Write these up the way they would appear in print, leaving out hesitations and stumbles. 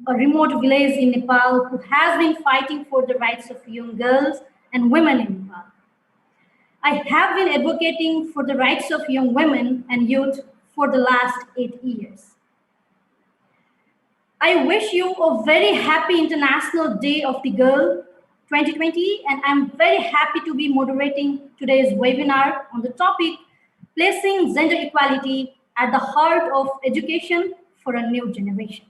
a remote village in Nepal who has been fighting for the rights of young girls and women in Nepal. I have been advocating for the rights of young women and youth for the last 8 years. I wish you a very happy International Day of the Girl 2020, and I'm very happy to be moderating today's webinar on the topic placing gender equality at the heart of education for a new generation.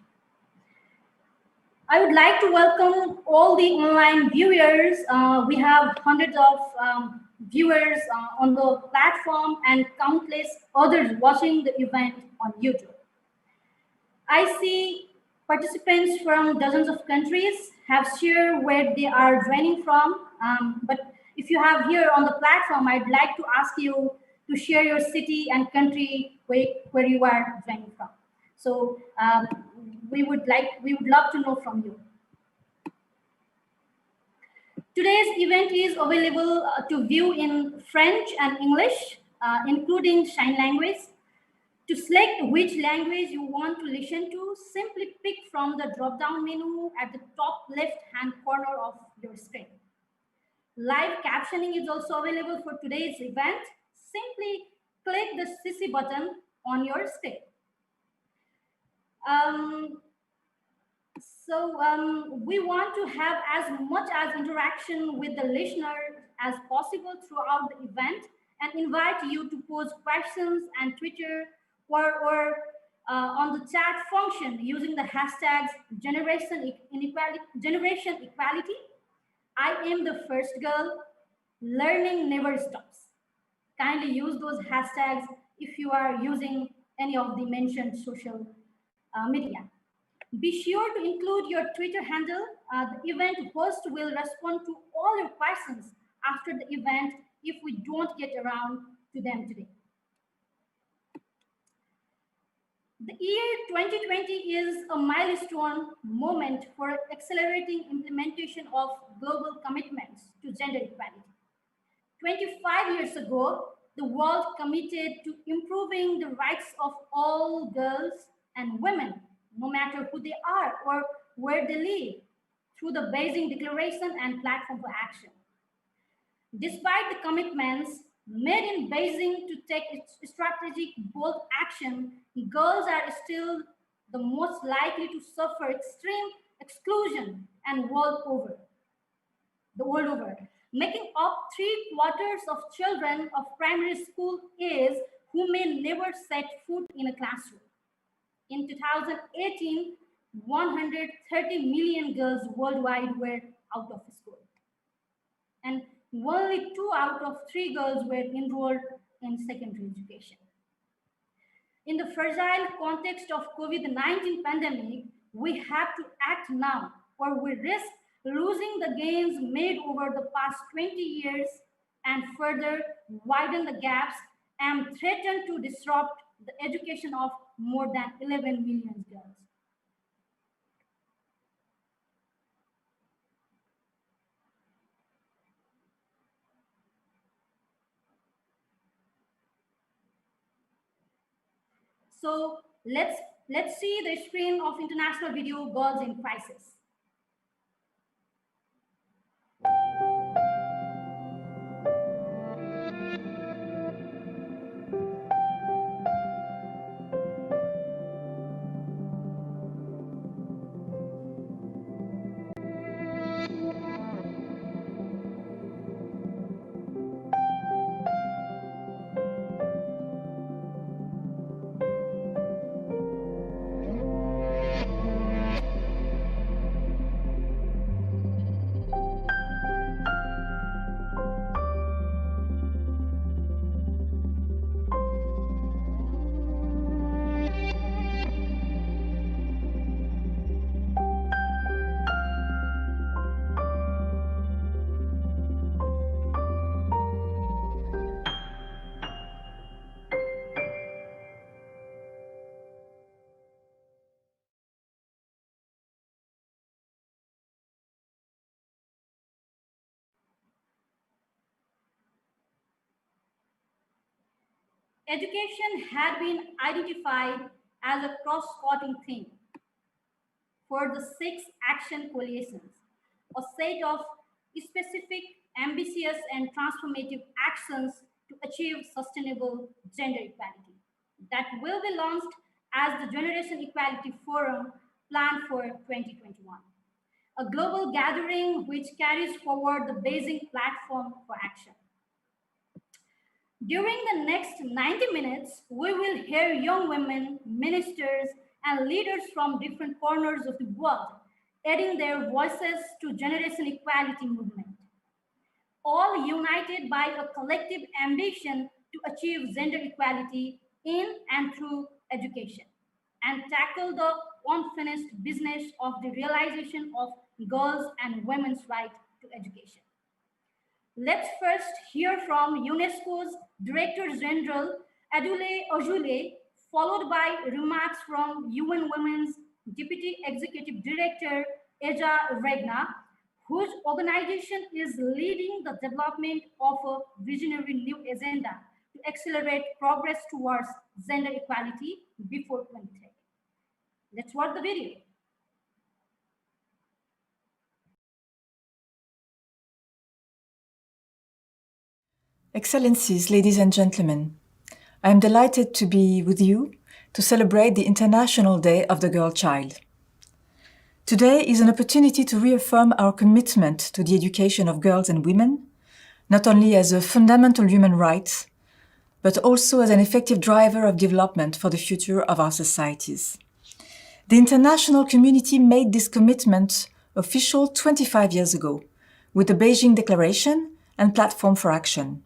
I would like to welcome all the online viewers. We have hundreds of viewers on the platform and countless others watching the event on YouTube. I see participants from dozens of countries have shared where they are joining from. But if you have here on the platform, I'd like to ask you to share your city and country where you are joining from. So we would love to know from you. Today's event is available to view in French and English, including sign language. To select which language you want to listen to, simply pick from the drop-down menu at the top left-hand corner of your screen. Live captioning is also available for today's event. Simply click the CC button on your screen. We want to have as much as interaction with the listener as possible throughout the event and invite you to pose questions and Twitter or on the chat function using the hashtags generation equality. I am the first girl. Learning never stops. Kindly use those hashtags if you are using any of the mentioned social media. Be sure to include your Twitter handle. The event host will respond to all your questions after the event if we don't get around to them today. The year 2020 is a milestone moment for accelerating implementation of global commitments to gender equality. 25 years ago, the world committed to improving the rights of all girls and women, no matter who they are or where they live, through the Beijing Declaration and Platform for Action. Despite the commitments made in Beijing to take strategic bold action, girls are still the most likely to suffer extreme exclusion and the world over, making up 3/4 of children of primary school age who may never set foot in a classroom. In 2018, 130 million girls worldwide were out of school. And only 2 out of 3 girls were enrolled in secondary education. In the fragile context of COVID-19 pandemic, we have to act now or we risk losing the gains made over the past 20 years and further widen the gaps and threaten to disrupt the education of more than 11 million girls. So let's see the screen of international video Girls in Crisis. Education had been identified as a cross-cutting theme for the 6 action coalitions, a set of specific, ambitious, and transformative actions to achieve sustainable gender equality that will be launched as the Generation Equality Forum planned for 2021, a global gathering which carries forward the Beijing platform for action. During the next 90 minutes, we will hear young women, ministers, and leaders from different corners of the world adding their voices to generation equality movement, all united by a collective ambition to achieve gender equality in and through education and tackle the unfinished business of the realization of girls' and women's right to education. Let's first hear from UNESCO's Director General Adule Ojule, followed by remarks from UN Women's Deputy Executive Director Eja Regna, whose organization is leading the development of a visionary new agenda to accelerate progress towards gender equality before 2030. Let's watch the video. Excellencies, ladies and gentlemen, I am delighted to be with you to celebrate the International Day of the Girl Child. Today is an opportunity to reaffirm our commitment to the education of girls and women, not only as a fundamental human right, but also as an effective driver of development for the future of our societies. The international community made this commitment official 25 years ago with the Beijing Declaration and Platform for Action.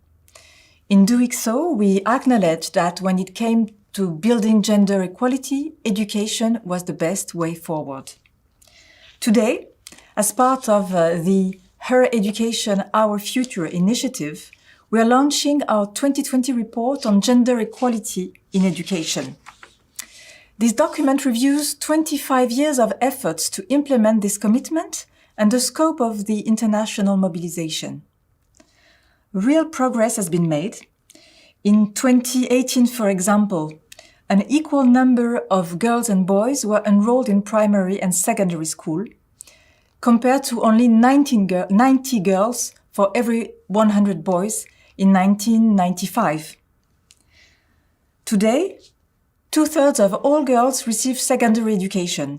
In doing so, we acknowledged that when it came to building gender equality, education was the best way forward. Today, as part of the Her Education, Our Future initiative, we are launching our 2020 report on gender equality in education. This document reviews 25 years of efforts to implement this commitment and the scope of the international mobilization. Real progress has been made. In 2018, for example, an equal number of girls and boys were enrolled in primary and secondary school, compared to only 90 girls for every 100 boys in 1995. Today, 2/3 of all girls receive secondary education,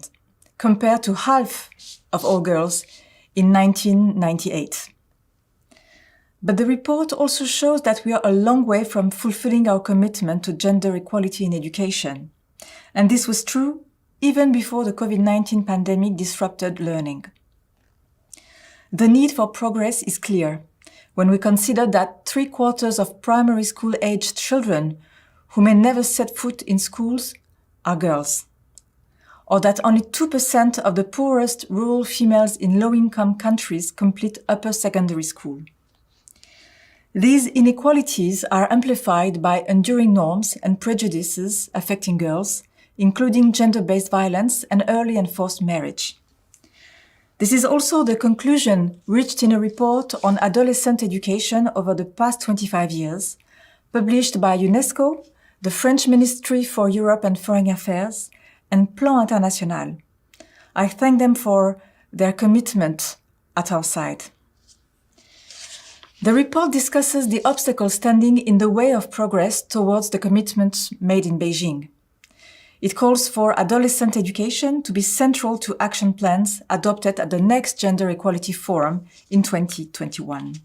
compared to half of all girls in 1998. But the report also shows that we are a long way from fulfilling our commitment to gender equality in education. And this was true even before the COVID-19 pandemic disrupted learning. The need for progress is clear when we consider that 3/4 of primary school-aged children who may never set foot in schools are girls, or that only 2% of the poorest rural females in low-income countries complete upper secondary school. These inequalities are amplified by enduring norms and prejudices affecting girls, including gender-based violence and early and forced marriage. This is also the conclusion reached in a report on adolescent education over the past 25 years, published by UNESCO, the French Ministry for Europe and Foreign Affairs, and Plan International. I thank them for their commitment at our side. The report discusses the obstacles standing in the way of progress towards the commitments made in Beijing. It calls for adolescent education to be central to action plans adopted at the next Gender Equality Forum in 2021.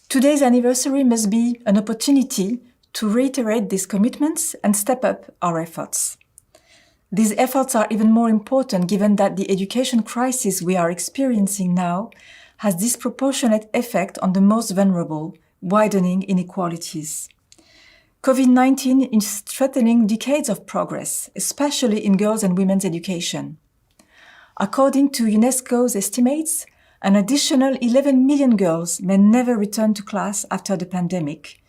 Today's anniversary must be an opportunity to reiterate these commitments and step up our efforts. These efforts are even more important given that the education crisis we are experiencing now has disproportionate effect on the most vulnerable, widening inequalities. COVID-19 is threatening decades of progress, especially in girls' and women's education. According to UNESCO's estimates, an additional 11 million girls may never return to class after the pandemic,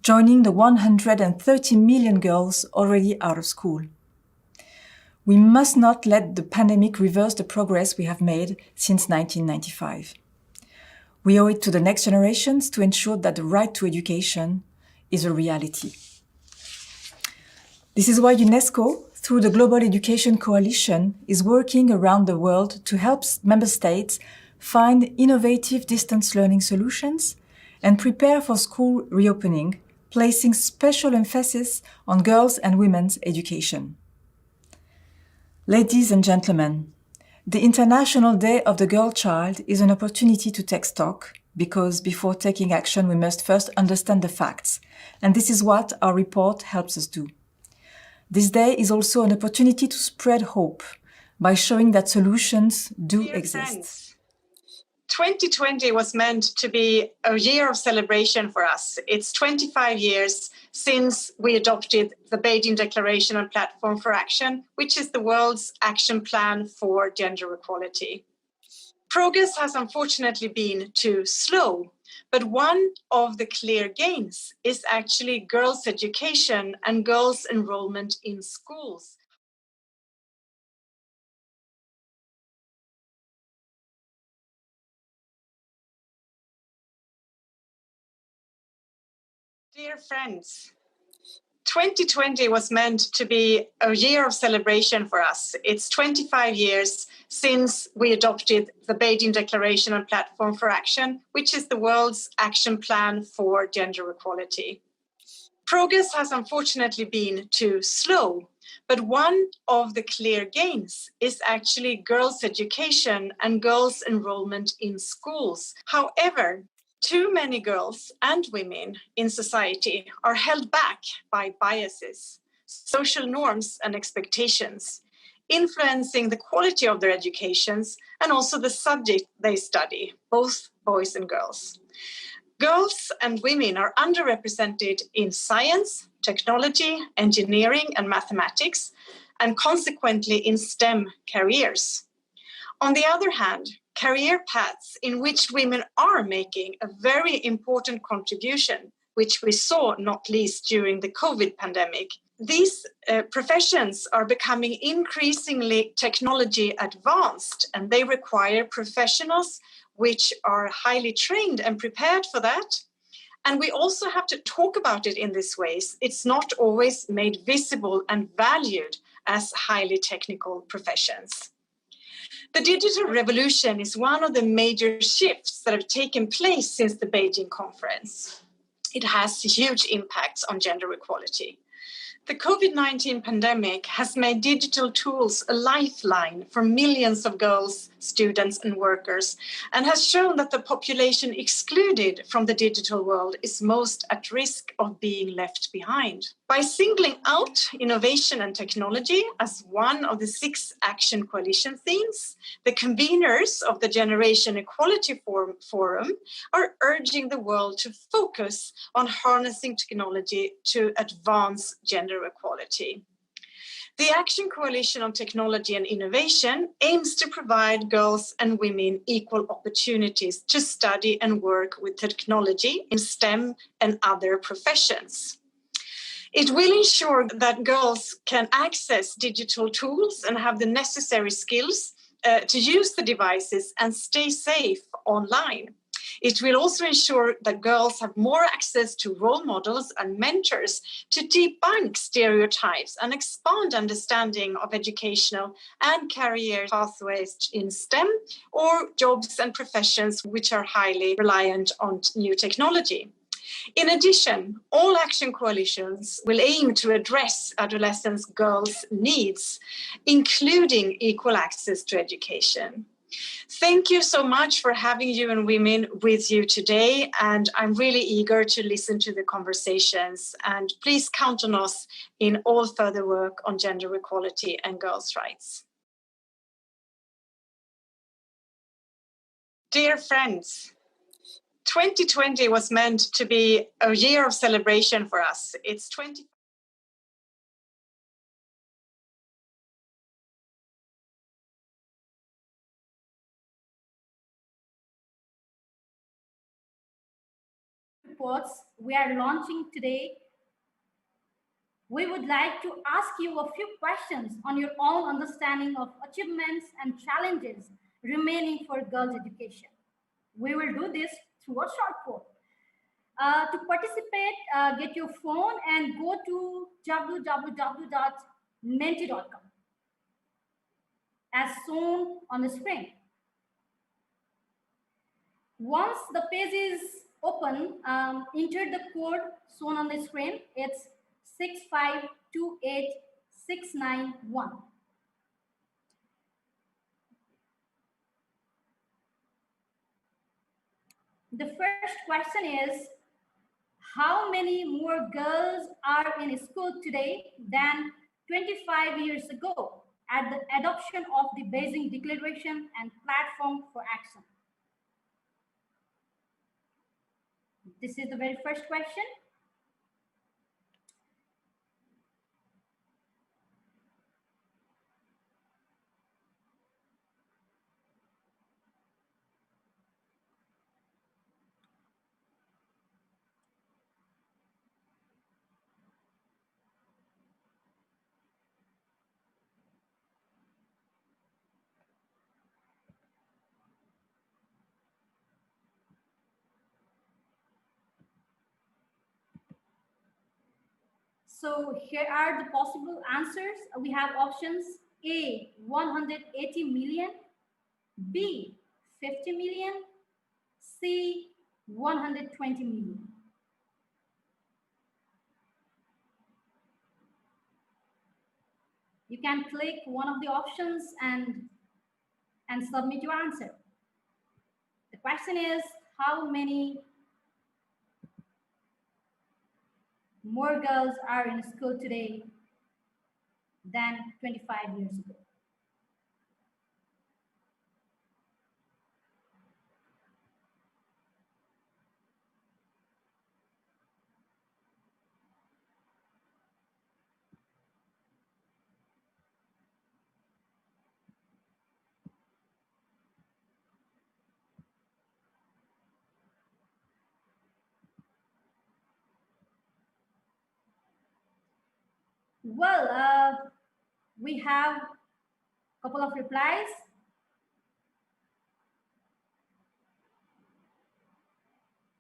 joining the 130 million girls already out of school. We must not let the pandemic reverse the progress we have made since 1995. We owe it to the next generations to ensure that the right to education is a reality. This is why UNESCO, through the Global Education Coalition, is working around the world to help member states find innovative distance learning solutions and prepare for school reopening, placing special emphasis on girls' and women's education. Ladies and gentlemen, the International Day of the Girl Child is an opportunity to take stock, because before taking action, we must first understand the facts, and this is what our report helps us do. This day is also an opportunity to spread hope by showing that solutions do exist. Friends, 2020 was meant to be a year of celebration for us. It's 25 years since we adopted the Beijing Declaration on Platform for Action, which is the world's action plan for gender equality. Progress has unfortunately been too slow, but one of the clear gains is actually girls' education and girls' enrollment in schools. Dear friends, 2020 was meant to be a year of celebration for us. It's 25 years since we adopted the Beijing Declaration on Platform for Action, which is the world's action plan for gender equality. Progress has unfortunately been too slow, but one of the clear gains is actually girls' education and girls' enrollment in schools. However, too many girls and women in society are held back by biases, social norms and expectations, influencing the quality of their educations and also the subject they study, both boys and girls. Girls and women are underrepresented in science, technology, engineering and mathematics, and consequently in STEM careers. On the other hand, career paths in which women are making a very important contribution, which we saw not least during the COVID pandemic. These professions are becoming increasingly technology advanced, and they require professionals which are highly trained and prepared for that. And we also have to talk about it in this ways. It's not always made visible and valued as highly technical professions. The digital revolution is one of the major shifts that have taken place since the Beijing conference. It has huge impacts on gender equality. The COVID-19 pandemic has made digital tools a lifeline for millions of girls, students, and workers, and has shown that the population excluded from the digital world is most at risk of being left behind. By singling out innovation and technology as one of the 6 Action Coalition themes, the conveners of the Generation Equality Forum are urging the world to focus on harnessing technology to advance gender equality. The Action Coalition on Technology and Innovation aims to provide girls and women equal opportunities to study and work with technology in STEM and other professions. It will ensure that girls can access digital tools and have the necessary skills to use the devices and stay safe online. It will also ensure that girls have more access to role models and mentors to debunk stereotypes and expand understanding of educational and career pathways in STEM or jobs and professions which are highly reliant on new technology. In addition, all action coalitions will aim to address adolescent girls' needs, including equal access to education. Thank you so much for having you and women with you today, and I'm really eager to listen to the conversations, and please count on us in all further work on gender equality and girls' rights. Dear friends, 2020 was meant to be a year of celebration for us. It's 20. Reports we are launching today. We would like to ask you a few questions on your own understanding of achievements and challenges remaining for girls' education. We will do this through a short poll. To participate, get your phone and go to www.untitled menti.com, as shown on the screen. Once the page is open, enter the code shown on the screen. It's 6528691. The first question is, how many more girls are in school today than 25 years ago at the adoption of the Beijing Declaration and Platform for Action? This is the very first question. So here are the possible answers. We have options: A, 180 million, B, 50 million, C, 120 million. You can click one of the options and submit your answer. The question is, how many more girls are in school today than 25 years ago? Well, we have a couple of replies.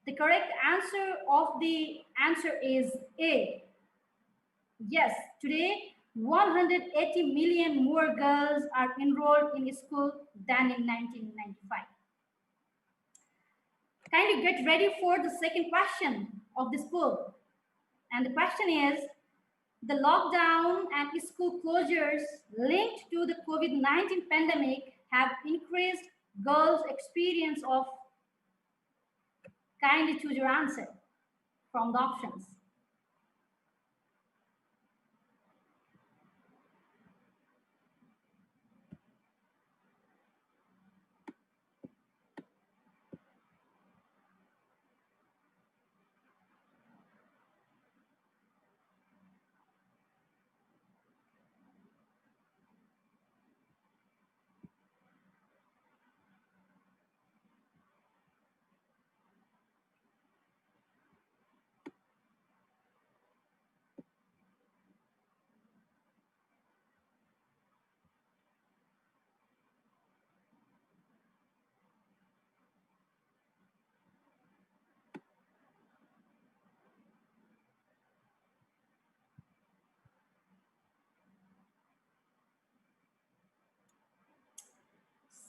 The correct answer is A. Yes, today 180 million more girls are enrolled in school than in 1995. Kindly get ready for the second question of this book. And the question is, the lockdown and school closures linked to the COVID-19 pandemic have increased girls' experience of. Kindly choose your answer from the options.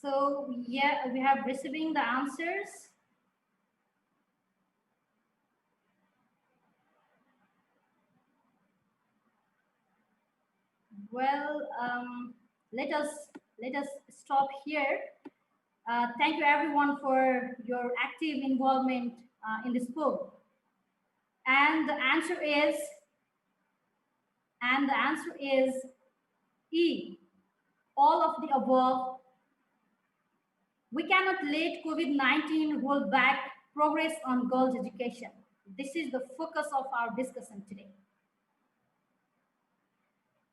So yeah, we have receiving the answers. Well, let us stop here. Thank you everyone for your active involvement in this book. And the answer is E. All of the above. We cannot let COVID-19 hold back progress on girls' education. This is the focus of our discussion today.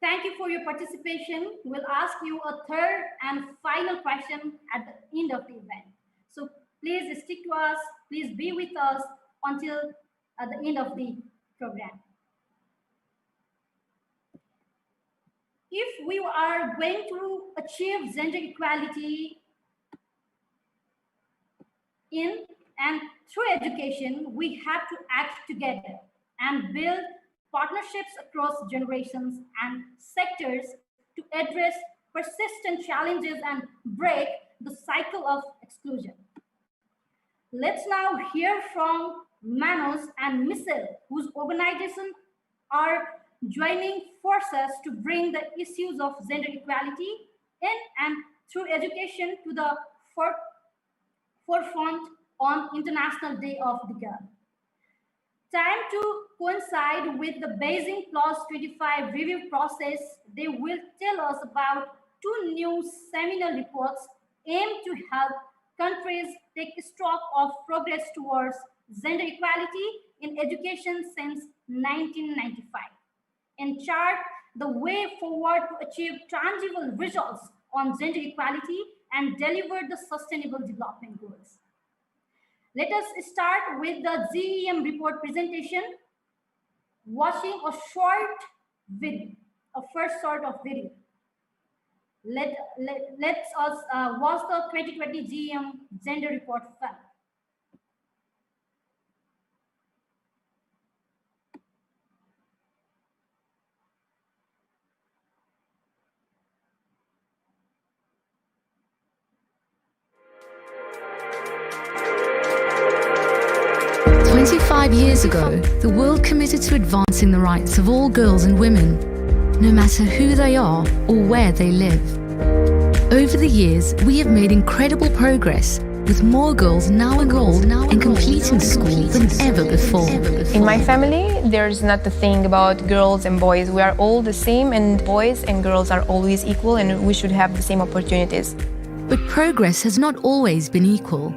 Thank you for your participation. We'll ask you a third and final question at the end of the event. So please stick to us. Please be with us until the end of the program. If we are going to achieve gender equality in and through education, we have to act together and build partnerships across generations and sectors to address persistent challenges and break the cycle of exclusion. Let's now hear from Manos and Michelle, whose organizations are joining forces to bring the issues of gender equality in and through education to the forefront on International Day of the Girl. Time to coincide with the Beijing Plus 25 review process, they will tell us about two new seminal reports aimed to help countries take stock of progress towards gender equality in education since 1995 and chart the way forward to achieve tangible results on gender equality and deliver the Sustainable Development Goals. Let us start with the GEM report presentation, watching a short video, a first sort of video. Let's us watch the 2020 GEM gender report film. Years ago, the world committed to advancing the rights of all girls and women, no matter who they are or where they live. Over the years, we have made incredible progress, with more girls now enrolled and completing school than ever before. In my family, there's not a thing about girls and boys. We are all the same, and boys and girls are always equal, and we should have the same opportunities. But progress has not always been equal,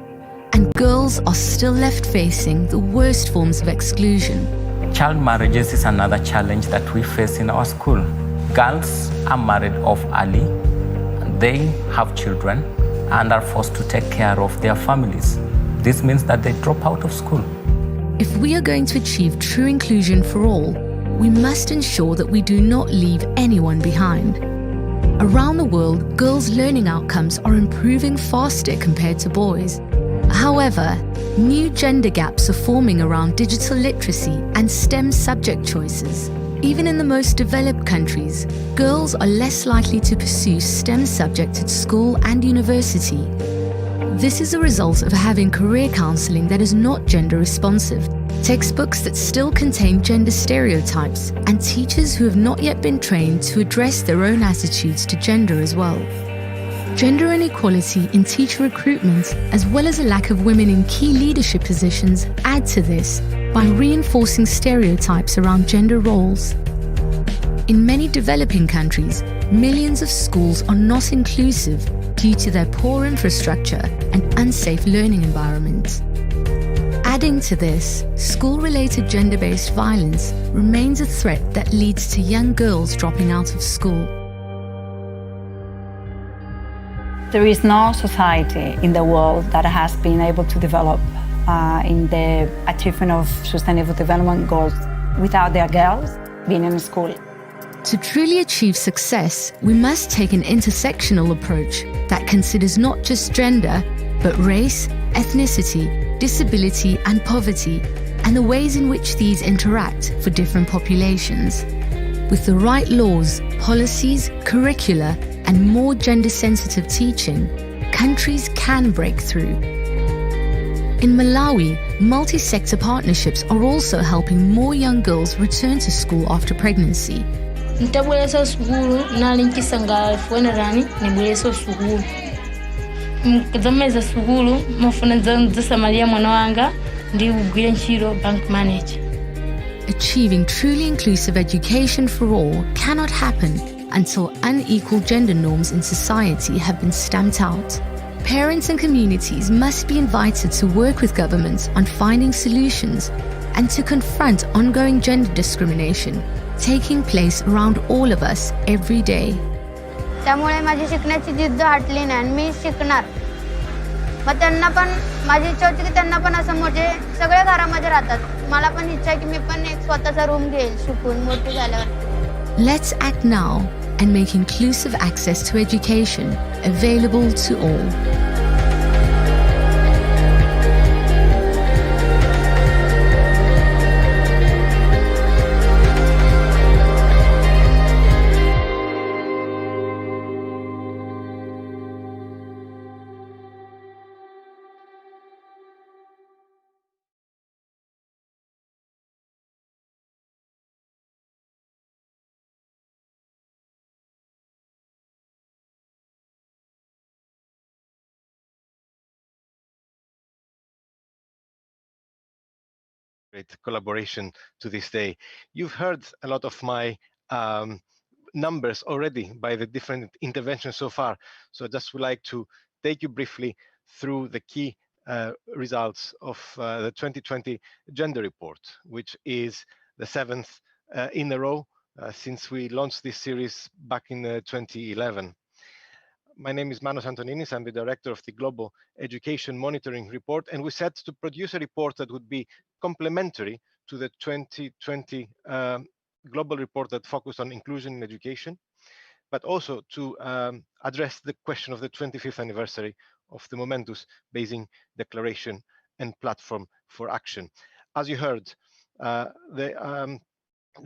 and girls are still left facing the worst forms of exclusion. Child marriages is another challenge that we face in our school. Girls are married off early, they have children and are forced to take care of their families. This means that they drop out of school. If we are going to achieve true inclusion for all, we must ensure that we do not leave anyone behind. Around the world, girls' learning outcomes are improving faster compared to boys. However, new gender gaps are forming around digital literacy and STEM subject choices. Even in the most developed countries, girls are less likely to pursue STEM subjects at school and university. This is a result of having career counseling that is not gender responsive, textbooks that still contain gender stereotypes, and teachers who have not yet been trained to address their own attitudes to gender as well. Gender inequality in teacher recruitment, as well as a lack of women in key leadership positions, add to this by reinforcing stereotypes around gender roles. In many developing countries, millions of schools are not inclusive due to their poor infrastructure and unsafe learning environments. Adding to this, school-related gender-based violence remains a threat that leads to young girls dropping out of school. There is no society in the world that has been able to develop in the achievement of Sustainable Development Goals without their girls being in school. To truly achieve success, we must take an intersectional approach that considers not just gender, but race, ethnicity, disability, and poverty, and the ways in which these interact for different populations. With the right laws, policies, curricula, and more gender-sensitive teaching, countries can break through. In Malawi, multi-sector partnerships are also helping more young girls return to school after pregnancy. Nitabwelesa sukulu nali nkisanga funerani nibweleso sukulu. Mkazameza sukulu mafuna nzasamalia mwana wanga ndi ugwire ntchito bank manager. Achieving truly inclusive education for all cannot happen until unequal gender norms in society have been stamped out. Parents and communities must be invited to work with governments on finding solutions and to confront ongoing gender discrimination taking place around all of us every day. त्यामुळे माझी शिकण्याची जिद्द हटली नाही आणि मी शिकणार. मग त्यांना पण माझी इच्छा होती की त्यांना पण असं म्हणजे सगळे घरामध्ये राहतात. मला पण इच्छा आहे की मी पण एक स्वतःचा रूम घेईल शिकून मोठी झाल्यावर. Let's act now and make inclusive access to education available to all. great collaboration to this day. You've heard a lot of my numbers already by the different interventions so far. So I just would like to take you briefly through the key results of the 2020 Gender Report, which is the 7th in a row since we launched this series back in 2011. My name is Manos Antoninis. I'm the director of the Global Education Monitoring Report, and we set to produce a report that would be complementary to the 2020 global report that focused on inclusion in education, but also to address the question of the 25th anniversary of the momentous Beijing Declaration and Platform for Action. As you heard, the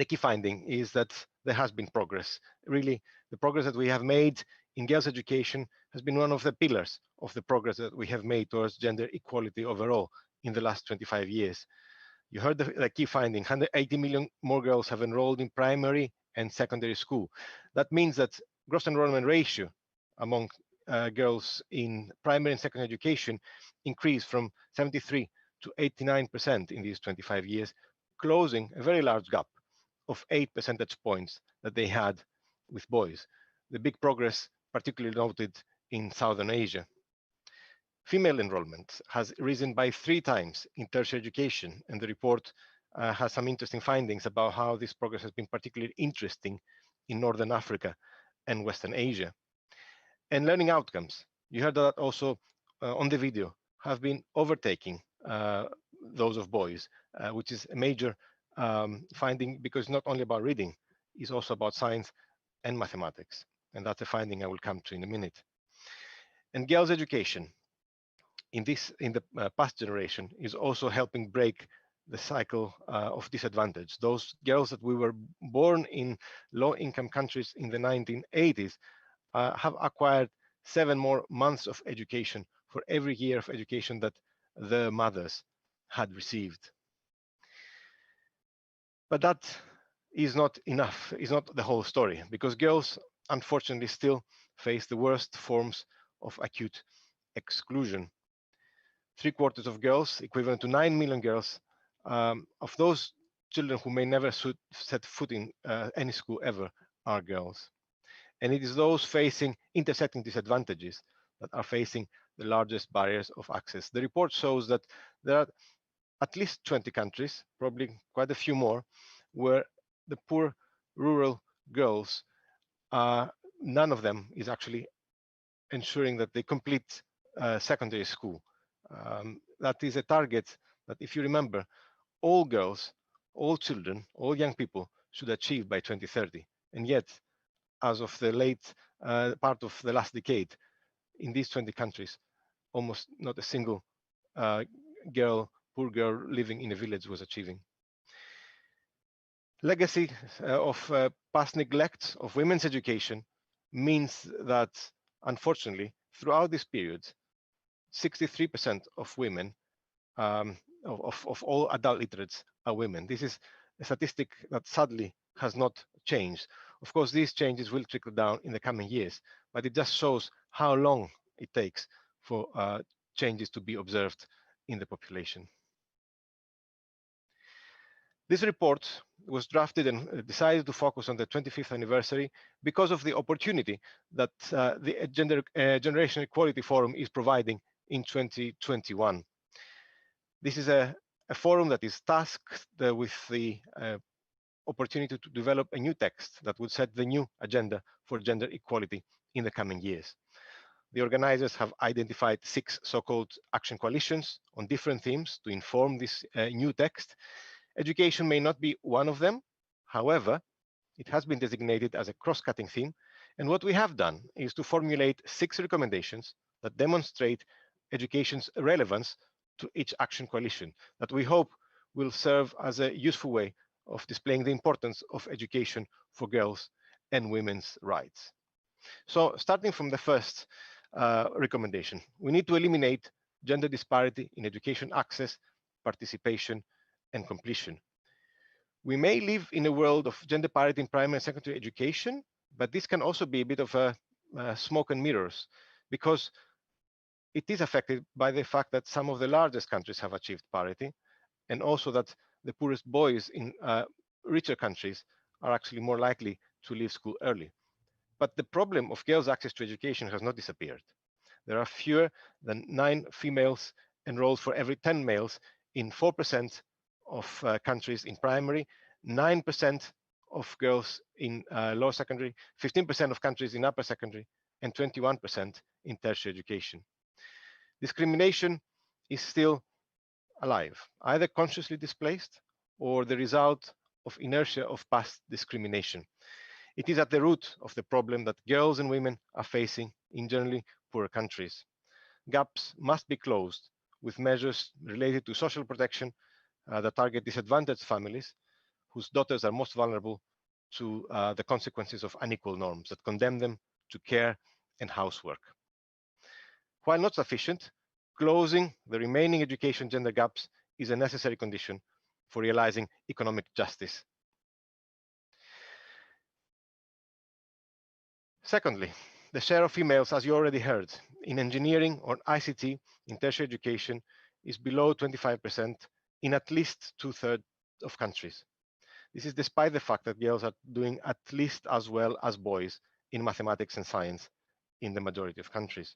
key finding is that there has been progress. Really, the progress that we have made in girls' education has been one of the pillars of the progress that we have made towards gender equality overall in the last 25 years. You heard the key finding: 180 million more girls have enrolled in primary and secondary school. That means that gross enrollment ratio among girls in primary and secondary education increased from 73 to 89% in these 25 years, closing a very large gap of 8 percentage points that they had with boys. The big progress particularly noted in Southern Asia. Female enrollment has risen by 3 times in tertiary education, and the report has some interesting findings about how this progress has been particularly interesting in Northern Africa and Western Asia. And learning outcomes, you heard that also on the video, have been overtaking those of boys, which is a major finding, because it's not only about reading, it's also about science and mathematics. And that's a finding I will come to in a minute. And girls' education in the past generation is also helping break the cycle of disadvantage. Those girls that we were born in low-income countries in the 1980s have acquired 7 more months of education for every year of education that their mothers had received. But that is not enough, is not the whole story, because girls unfortunately still face the worst forms of acute exclusion. 3/4 of girls, equivalent to 9 million girls, of those children who may never set foot in any school ever, are girls. And it is those facing intersecting disadvantages that are facing the largest barriers of access. The report shows that there are at least 20 countries, probably quite a few more, where the poor rural girls, none of them is actually ensuring that they complete secondary school. That is a target that, if you remember, all girls, all children, all young people should achieve by 2030. And yet, as of the late part of the last decade, in these 20 countries, almost not a single poor girl living in a village was achieving. Legacy of past neglect of women's education means that, unfortunately, throughout this period, 63% of women, of all adult literates, are women. This is a statistic that sadly has not changed. Of course, these changes will trickle down in the coming years, but it just shows how long it takes for changes to be observed in the population. This report was drafted and decided to focus on the 25th anniversary because of the opportunity that the Generation Equality Forum is providing in 2021. This is a forum that is tasked with the opportunity to develop a new text that would set the new agenda for gender equality in the coming years. The organizers have identified 6 so-called action coalitions on different themes to inform this new text. Education may not be one of them. However, it has been designated as a cross-cutting theme. And what we have done is to formulate 6 recommendations that demonstrate education's relevance to each action coalition that we hope will serve as a useful way of displaying the importance of education for girls and women's rights. So starting from the first recommendation, we need to eliminate gender disparity in education access, participation, and completion. We may live in a world of gender parity in primary and secondary education, but this can also be a bit of a smoke and mirrors, because it is affected by the fact that some of the largest countries have achieved parity, and also that the poorest boys in richer countries are actually more likely to leave school early. But the problem of girls' access to education has not disappeared. There are fewer than 9 females enrolled for every 10 males in 4% of countries in primary, 9% of girls in lower secondary, 15% of countries in upper secondary, and 21% in tertiary education. Discrimination is still alive, either consciously displaced or the result of inertia of past discrimination. It is at the root of the problem that girls and women are facing in generally poorer countries. Gaps must be closed with measures related to social protection that target disadvantaged families whose daughters are most vulnerable to the consequences of unequal norms that condemn them to care and housework. While not sufficient, closing the remaining education gender gaps is a necessary condition for realizing economic justice. Secondly, the share of females, as you already heard, in engineering or ICT in tertiary education is below 25% in at least 2/3 of countries. This is despite the fact that girls are doing at least as well as boys in mathematics and science in the majority of countries.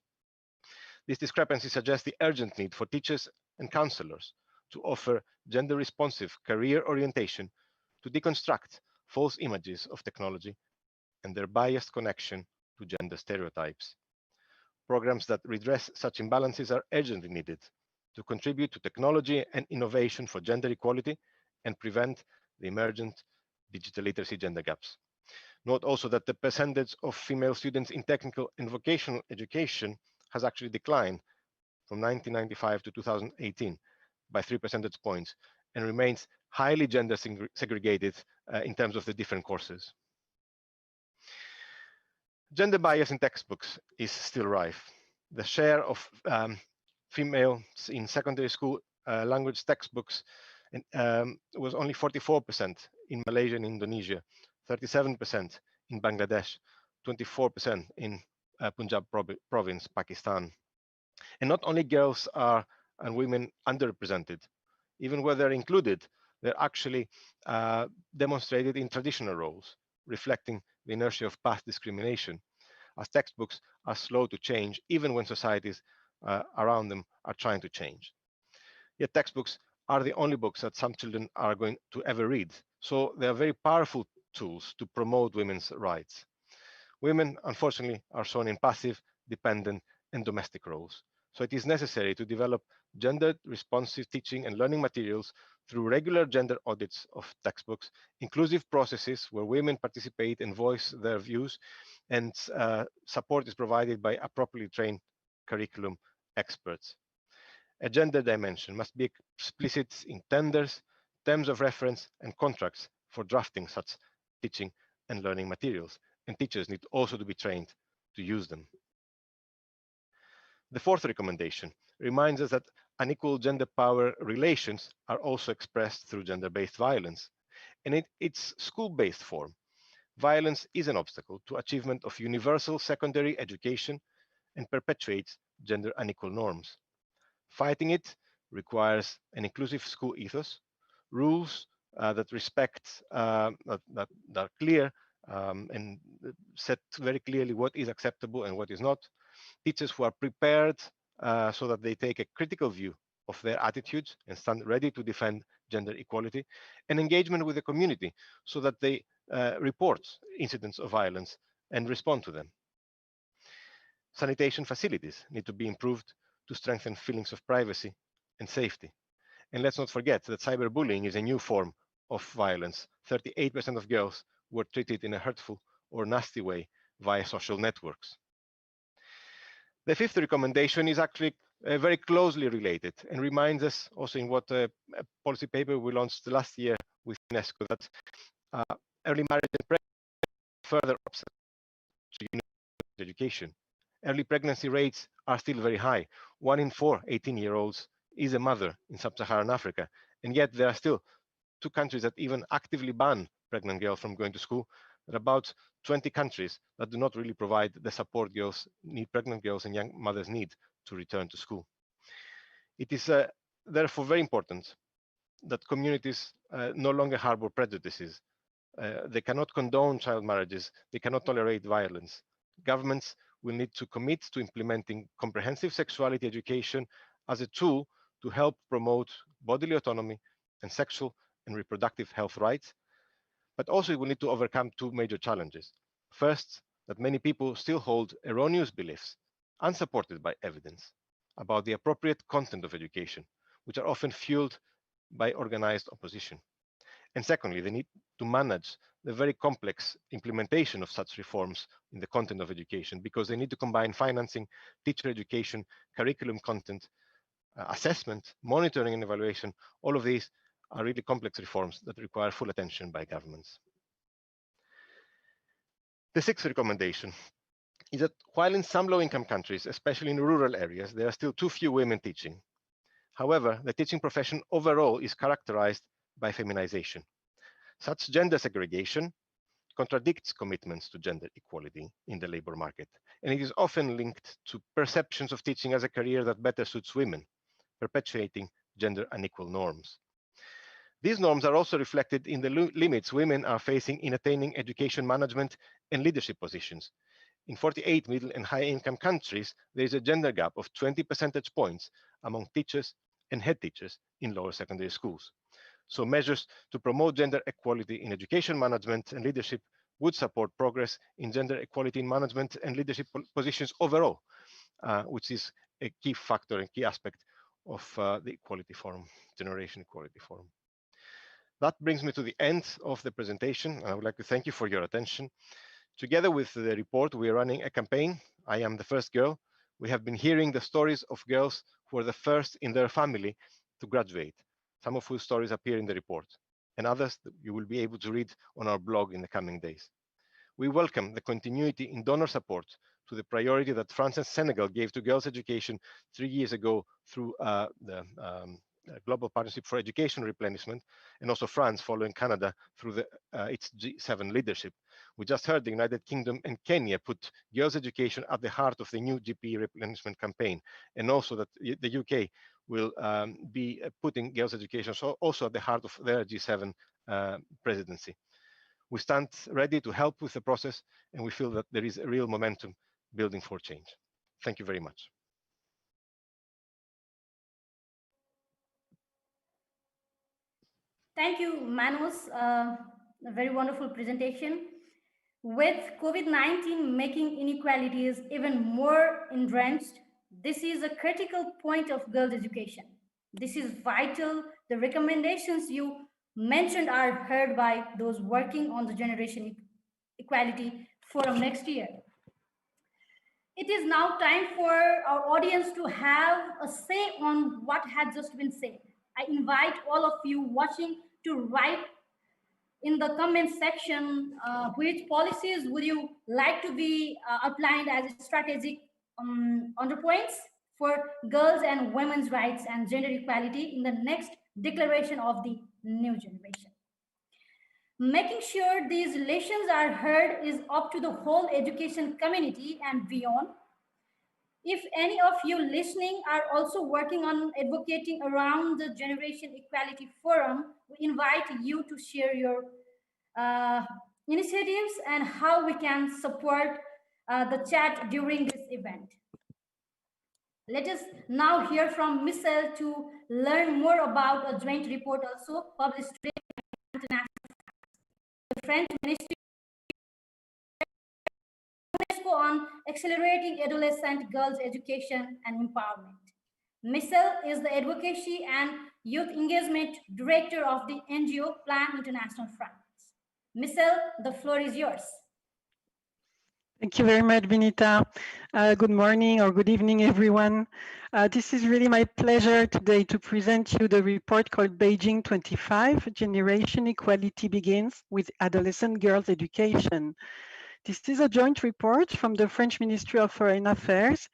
This discrepancy suggests the urgent need for teachers and counselors to offer gender-responsive career orientation to deconstruct false images of technology and their biased connection to gender stereotypes. Programs that redress such imbalances are urgently needed to contribute to technology and innovation for gender equality and prevent the emergent digital literacy gender gaps. Note also that the percentage of female students in technical and vocational education has actually declined from 1995 to 2018 by 3 percentage points and remains highly gender segregated in terms of the different courses. Gender bias in textbooks is still rife. The share of females in secondary school language textbooks was only 44% in Malaysia and Indonesia, 37% in Bangladesh, 24% in Punjab province, Pakistan. And not only girls are and women underrepresented, even where they're included, they're actually demonstrated in traditional roles, reflecting the inertia of past discrimination, as textbooks are slow to change, even when societies around them are trying to change. Yet textbooks are the only books that some children are going to ever read. So they are very powerful tools to promote women's rights. Women, unfortunately, are shown in passive, dependent, and domestic roles. So it is necessary to develop gender-responsive teaching and learning materials through regular gender audits of textbooks, inclusive processes where women participate and voice their views, and support is provided by appropriately trained curriculum experts. A gender dimension must be explicit in tenders, terms of reference, and contracts for drafting such teaching and learning materials, and teachers need also to be trained to use them. The fourth recommendation reminds us that unequal gender power relations are also expressed through gender-based violence, and in its school-based form. Violence is an obstacle to achievement of universal secondary education and perpetuates gender unequal norms. Fighting it requires an inclusive school ethos, rules that respect, that are clear and set very clearly what is acceptable and what is not, teachers who are prepared so that they take a critical view of their attitudes and stand ready to defend gender equality, and engagement with the community so that they report incidents of violence and respond to them. Sanitation facilities need to be improved to strengthen feelings of privacy and safety. And let's not forget that cyberbullying is a new form of violence. 38% of girls were treated in a hurtful or nasty way via social networks. The fifth recommendation is actually very closely related and reminds us also in what a policy paper we launched last year with UNESCO that early marriage and pregnancy further obstacles to university education. Early pregnancy rates are still very high. 1 in 4 18-year-olds is a mother in sub-Saharan Africa, and yet there are still 2 countries that even actively ban pregnant girls from going to school. There are about 20 countries that do not really provide the support pregnant girls and young mothers need to return to school. It is therefore very important that communities no longer harbor prejudices. They cannot condone child marriages. They cannot tolerate violence. Governments will need to commit to implementing comprehensive sexuality education as a tool to help promote bodily autonomy and sexual and reproductive health rights. But also, we need to overcome two major challenges. First, that many people still hold erroneous beliefs, unsupported by evidence, about the appropriate content of education, which are often fueled by organized opposition. And secondly, they need to manage the very complex implementation of such reforms in the content of education, because they need to combine financing, teacher education, curriculum content, assessment, monitoring and evaluation. All of these are really complex reforms that require full attention by governments. The sixth recommendation is that while in some low-income countries, especially in rural areas, there are still too few women teaching. However, the teaching profession overall is characterized by feminization. Such gender segregation contradicts commitments to gender equality in the labor market, and it is often linked to perceptions of teaching as a career that better suits women, perpetuating gender unequal norms. These norms are also reflected in the limits women are facing in attaining education management and leadership positions. In 48 middle and high income countries, there is a gender gap of 20 percentage points among teachers and head teachers in lower secondary schools. So measures to promote gender equality in education management and leadership would support progress in gender equality in management and leadership positions overall, which is a key factor and key aspect of the Equality Forum, Generation Equality Forum. That brings me to the end of the presentation. I would like to thank you for your attention. Together with the report, we are running a campaign, I Am the First Girl. We have been hearing the stories of girls who are the first in their family to graduate, some of whose stories appear in the report, and others that you will be able to read on our blog in the coming days. We welcome the continuity in donor support to the priority that France and Senegal gave to girls' education 3 years ago through the Global Partnership for Education Replenishment, and also France following Canada through its G7 leadership. We just heard the United Kingdom and Kenya put girls' education at the heart of the new GP replenishment campaign, and also that the UK will be putting girls' education also at the heart of their G7 presidency. We stand ready to help with the process, and we feel that there is a real momentum building for change. Thank you very much. Thank you, Manus. A very wonderful presentation. With COVID-19 making inequalities even more entrenched, this is a critical point of girls' education. This is vital. The recommendations you mentioned are heard by those working on the Generation Equality Forum next year. It is now time for our audience to have a say on what has just been said. I invite all of you watching to write in the comment section which policies would you like to be outlined as strategic underpoints for girls and women's rights and gender equality in the next declaration of the new generation. Making sure these relations are heard is up to the whole education community and beyond. If any of you listening are also working on advocating around the Generation Equality Forum, we invite you to share your initiatives and how we can support the chat during this event. Let us now hear from Michelle to learn more about a joint report also published today by International the French Ministry on accelerating adolescent girls' education and empowerment. Michelle is the Advocacy and Youth Engagement Director of the NGO Plan International France. Michelle, the floor is yours. Thank you very much, Benita. Good morning or good evening, everyone. This is really my pleasure today to present you the report called Beijing 25, Generation Equality Begins with Adolescent Girls' Education. This is a joint report from the French Ministry of Foreign Affairs,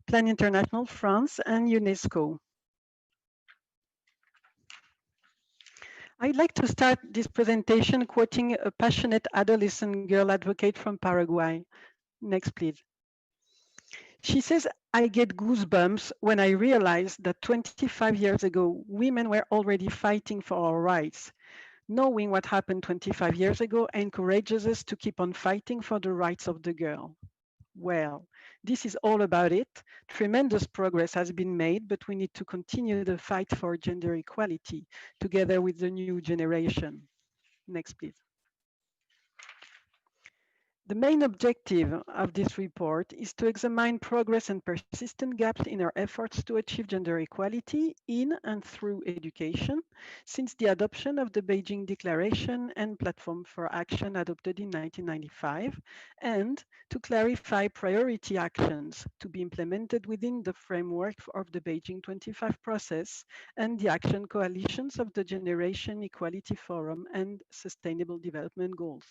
Plan International France, and UNESCO. I'd like to start this presentation quoting a passionate adolescent girl advocate from Paraguay. Next, please. She says, I get goosebumps when I realize that 25 years ago, women were already fighting for our rights. Knowing what happened 25 years ago encourages us to keep on fighting for the rights of the girl. Well, this is all about it. Tremendous progress has been made, but we need to continue the fight for gender equality together with the new generation. Next, please. The main objective of this report is to examine progress and persistent gaps in our efforts to achieve gender equality in and through education since the adoption of the Beijing Declaration and Platform for Action adopted in 1995, and to clarify priority actions to be implemented within the framework of the Beijing 25 process and the action coalitions of the Generation Equality Forum and Sustainable Development Goals.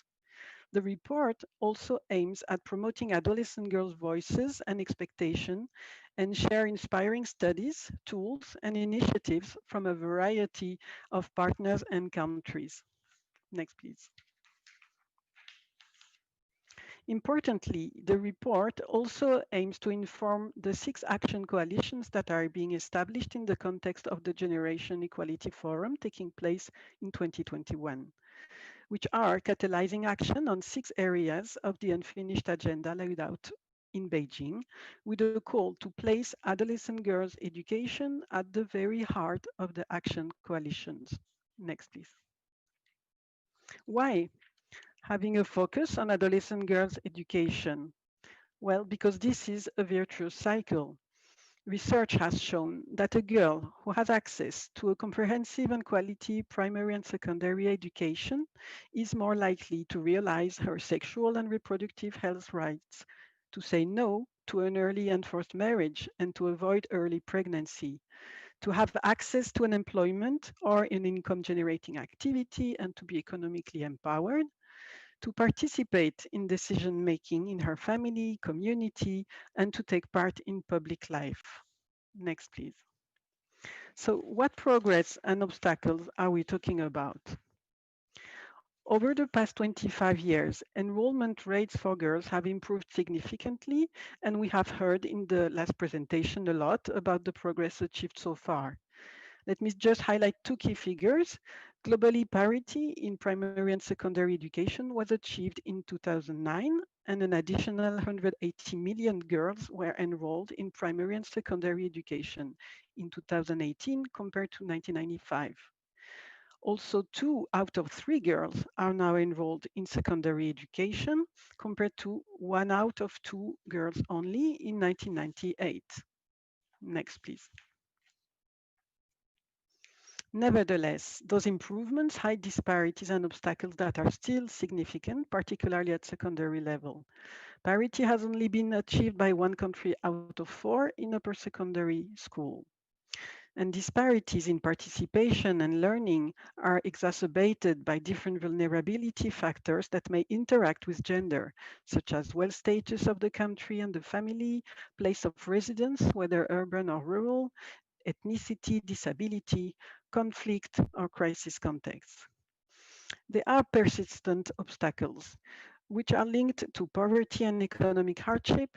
The report also aims at promoting adolescent girls' voices and expectations and share inspiring studies, tools, and initiatives from a variety of partners and countries. Next, please. Importantly, the report also aims to inform the 6 action coalitions that are being established in the context of the Generation Equality Forum taking place in 2021. Which are catalyzing action on 6 areas of the unfinished agenda laid out in Beijing, with a call to place adolescent girls' education at the very heart of the action coalitions. Next, please. Why having a focus on adolescent girls' education? Well, because this is a virtuous cycle. Research has shown that a girl who has access to a comprehensive and quality primary and secondary education is more likely to realize her sexual and reproductive health rights, to say no to an early and forced marriage, and to avoid early pregnancy, to have access to an employment or an income-generating activity, and to be economically empowered, to participate in decision making in her family, community, and to take part in public life. Next, please. So what progress and obstacles are we talking about? Over the past 25 years, enrollment rates for girls have improved significantly, and we have heard in the last presentation a lot about the progress achieved so far. Let me just highlight 2 key figures. Globally, parity in primary and secondary education was achieved in 2009, and an additional 180 million girls were enrolled in primary and secondary education in 2018 compared to 1995. Also, 2 out of 3 girls are now enrolled in secondary education compared to 1 out of 2 girls only in 1998. Next, please. Nevertheless, those improvements hide disparities and obstacles that are still significant, particularly at secondary level. Parity has only been achieved by 1 country out of 4 in upper secondary school. And disparities in participation and learning are exacerbated by different vulnerability factors that may interact with gender, such as wealth status of the country and the family, place of residence, whether urban or rural, ethnicity, disability, conflict, or crisis contexts. There are persistent obstacles, which are linked to poverty and economic hardship,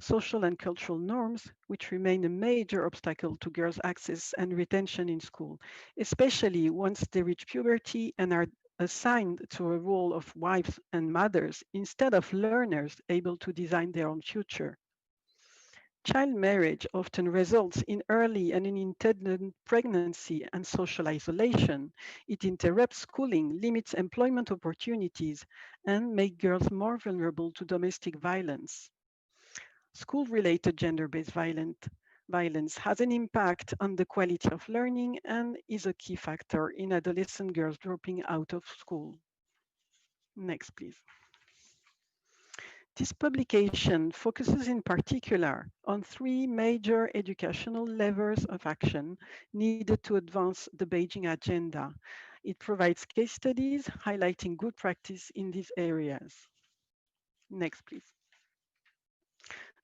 social and cultural norms, which remain a major obstacle to girls' access and retention in school, especially once they reach puberty and are assigned to a role of wives and mothers instead of learners able to design their own future. Child marriage often results in early and unintended pregnancy and social isolation. It interrupts schooling, limits employment opportunities, and makes girls more vulnerable to domestic violence. School-related gender-based violence has an impact on the quality of learning and is a key factor in adolescent girls dropping out of school. Next, please. This publication focuses in particular on 3 major educational levers of action needed to advance the Beijing agenda. It provides case studies highlighting good practice in these areas. Next, please.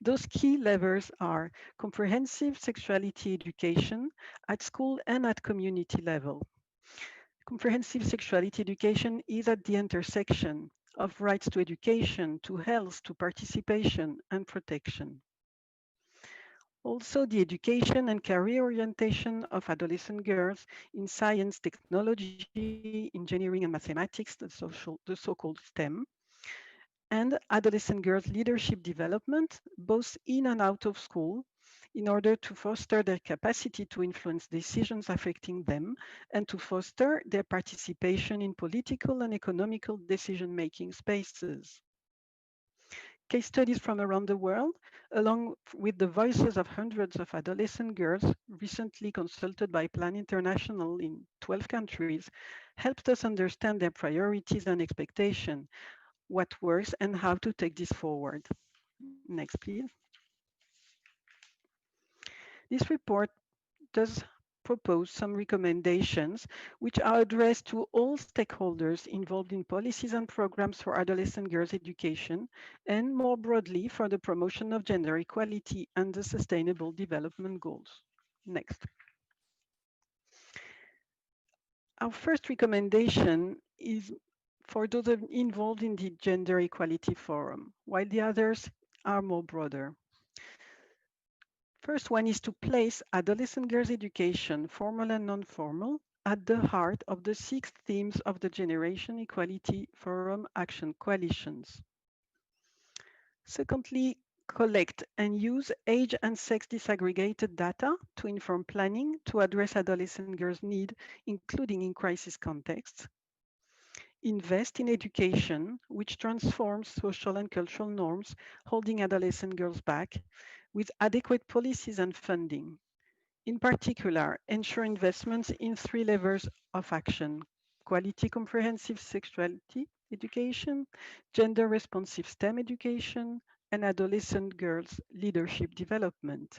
Those key levers are comprehensive sexuality education at school and at community level. Comprehensive sexuality education is at the intersection of rights to education, to health, to participation and protection. Also, the education and career orientation of adolescent girls in science, technology, engineering, and mathematics, the so-called STEM, and adolescent girls' leadership development, both in and out of school, in order to foster their capacity to influence decisions affecting them and to foster their participation in political and economical decision-making spaces. Case studies from around the world, along with the voices of hundreds of adolescent girls recently consulted by Plan International in 12 countries, helped us understand their priorities and expectations, what works, and how to take this forward. Next, please. This report does propose some recommendations which are addressed to all stakeholders involved in policies and programs for adolescent girls' education, and more broadly for the promotion of gender equality and the Sustainable Development Goals. Next. Our first recommendation is for those involved in the Gender Equality Forum, while the others are more broader. First one is to place adolescent girls' education, formal and non-formal, at the heart of the 6 themes of the Generation Equality Forum Action Coalitions. Secondly, collect and use age and sex disaggregated data to inform planning to address adolescent girls' needs, including in crisis contexts. Invest in education, which transforms social and cultural norms, holding adolescent girls back, with adequate policies and funding. In particular, ensure investments in 3 levels of action: quality comprehensive sexuality education, gender responsive STEM education, and adolescent girls leadership development.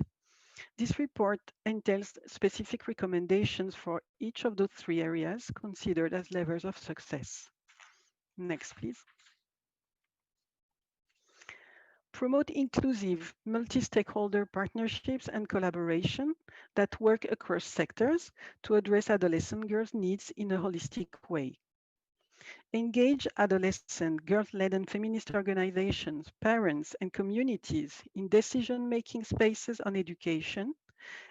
This report entails specific recommendations for each of those 3 areas considered as levers of success. Next, please. Promote inclusive multi-stakeholder partnerships and collaboration that work across sectors to address adolescent girls' needs in a holistic way. Engage adolescent, girls-led and feminist organizations, parents, and communities in decision-making spaces on education,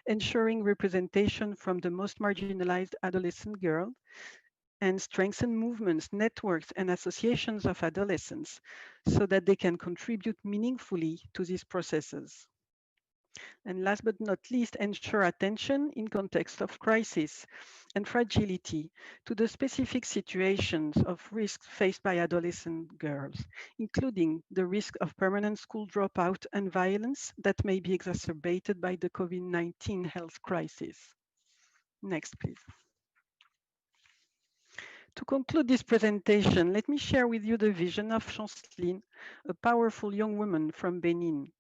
ensuring representation from the most marginalized adolescent girls, and strengthen movements, networks, and associations of adolescents so that they can contribute meaningfully to these processes. And last but not least, ensure attention in context of crisis and fragility to the specific situations of risk faced by adolescent girls, including the risk of permanent school dropout and violence that may be exacerbated by the COVID-19 health crisis. Next, please. To conclude this presentation, let me share with you the vision of Chanceline, a powerful young woman from Benin.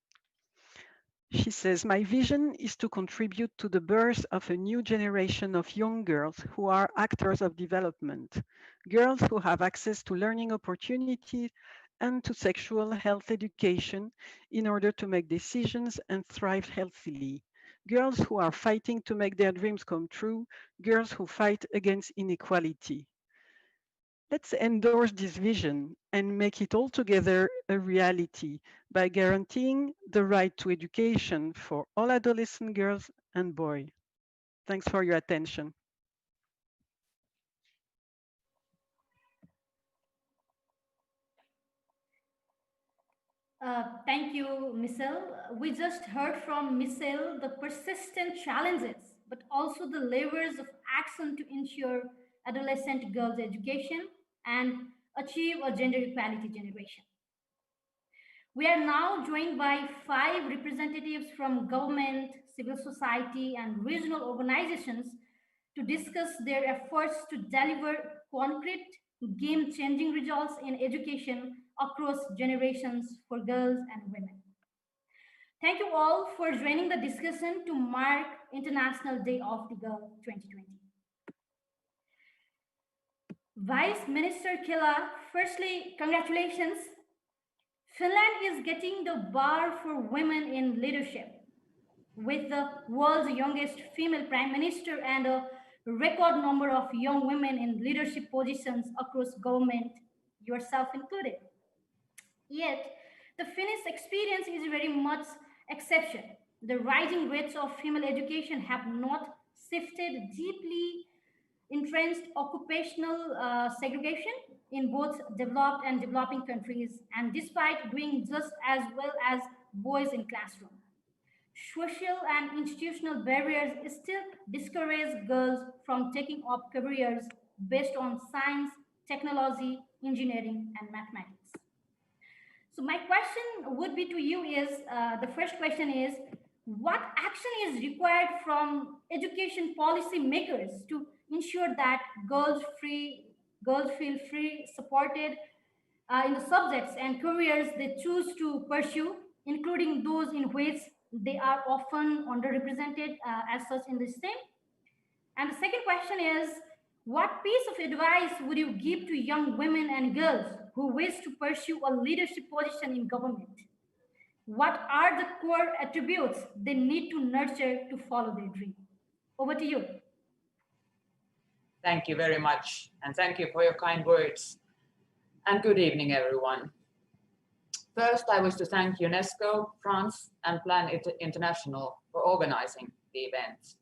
She says, "My vision is to contribute to the birth of a new generation of young girls who are actors of development, girls who have access to learning opportunities and to sexual health education in order to make decisions and thrive healthily, girls who are fighting to make their dreams come true, girls who fight against inequality." Let's endorse this vision and make it altogether a reality by guaranteeing the right to education for all adolescent girls and boys. Thanks for your attention. Thank you, Michelle. We just heard from Michelle the persistent challenges, but also the levers of action to ensure adolescent girls' education and achieve a gender equality generation. We are now joined by 5 representatives from government, civil society, and regional organizations to discuss their efforts to deliver concrete, game changing results in education across generations for girls and women. Thank you all for joining the discussion to mark International Day of the Girl 2020. Vice Minister Killa, firstly, congratulations. Finland is getting the bar for women in leadership, with the world's youngest female prime minister and a record number of young women in leadership positions across government, yourself included. Yet, the Finnish experience is very much exception. The rising rates of female education have not shifted deeply entrenched occupational segregation in both developed and developing countries, and despite doing just as well as boys in classroom. Social and institutional barriers still discourage girls from taking up careers based on science, technology, engineering, and mathematics. So my question would be to you is, the first question is, what action is required from education policy makers to ensure that girls feel free, supported in the subjects and careers they choose to pursue, including those in which they are often underrepresented as such in the STEM? And the second question is, what piece of advice would you give to young women and girls who wish to pursue a leadership position in government? What are the core attributes they need to nurture to follow their dream? Over to you. Thank you very much, and thank you for your kind words. And good evening, everyone. First, I wish to thank UNESCO, France, and Plan International for organizing the event.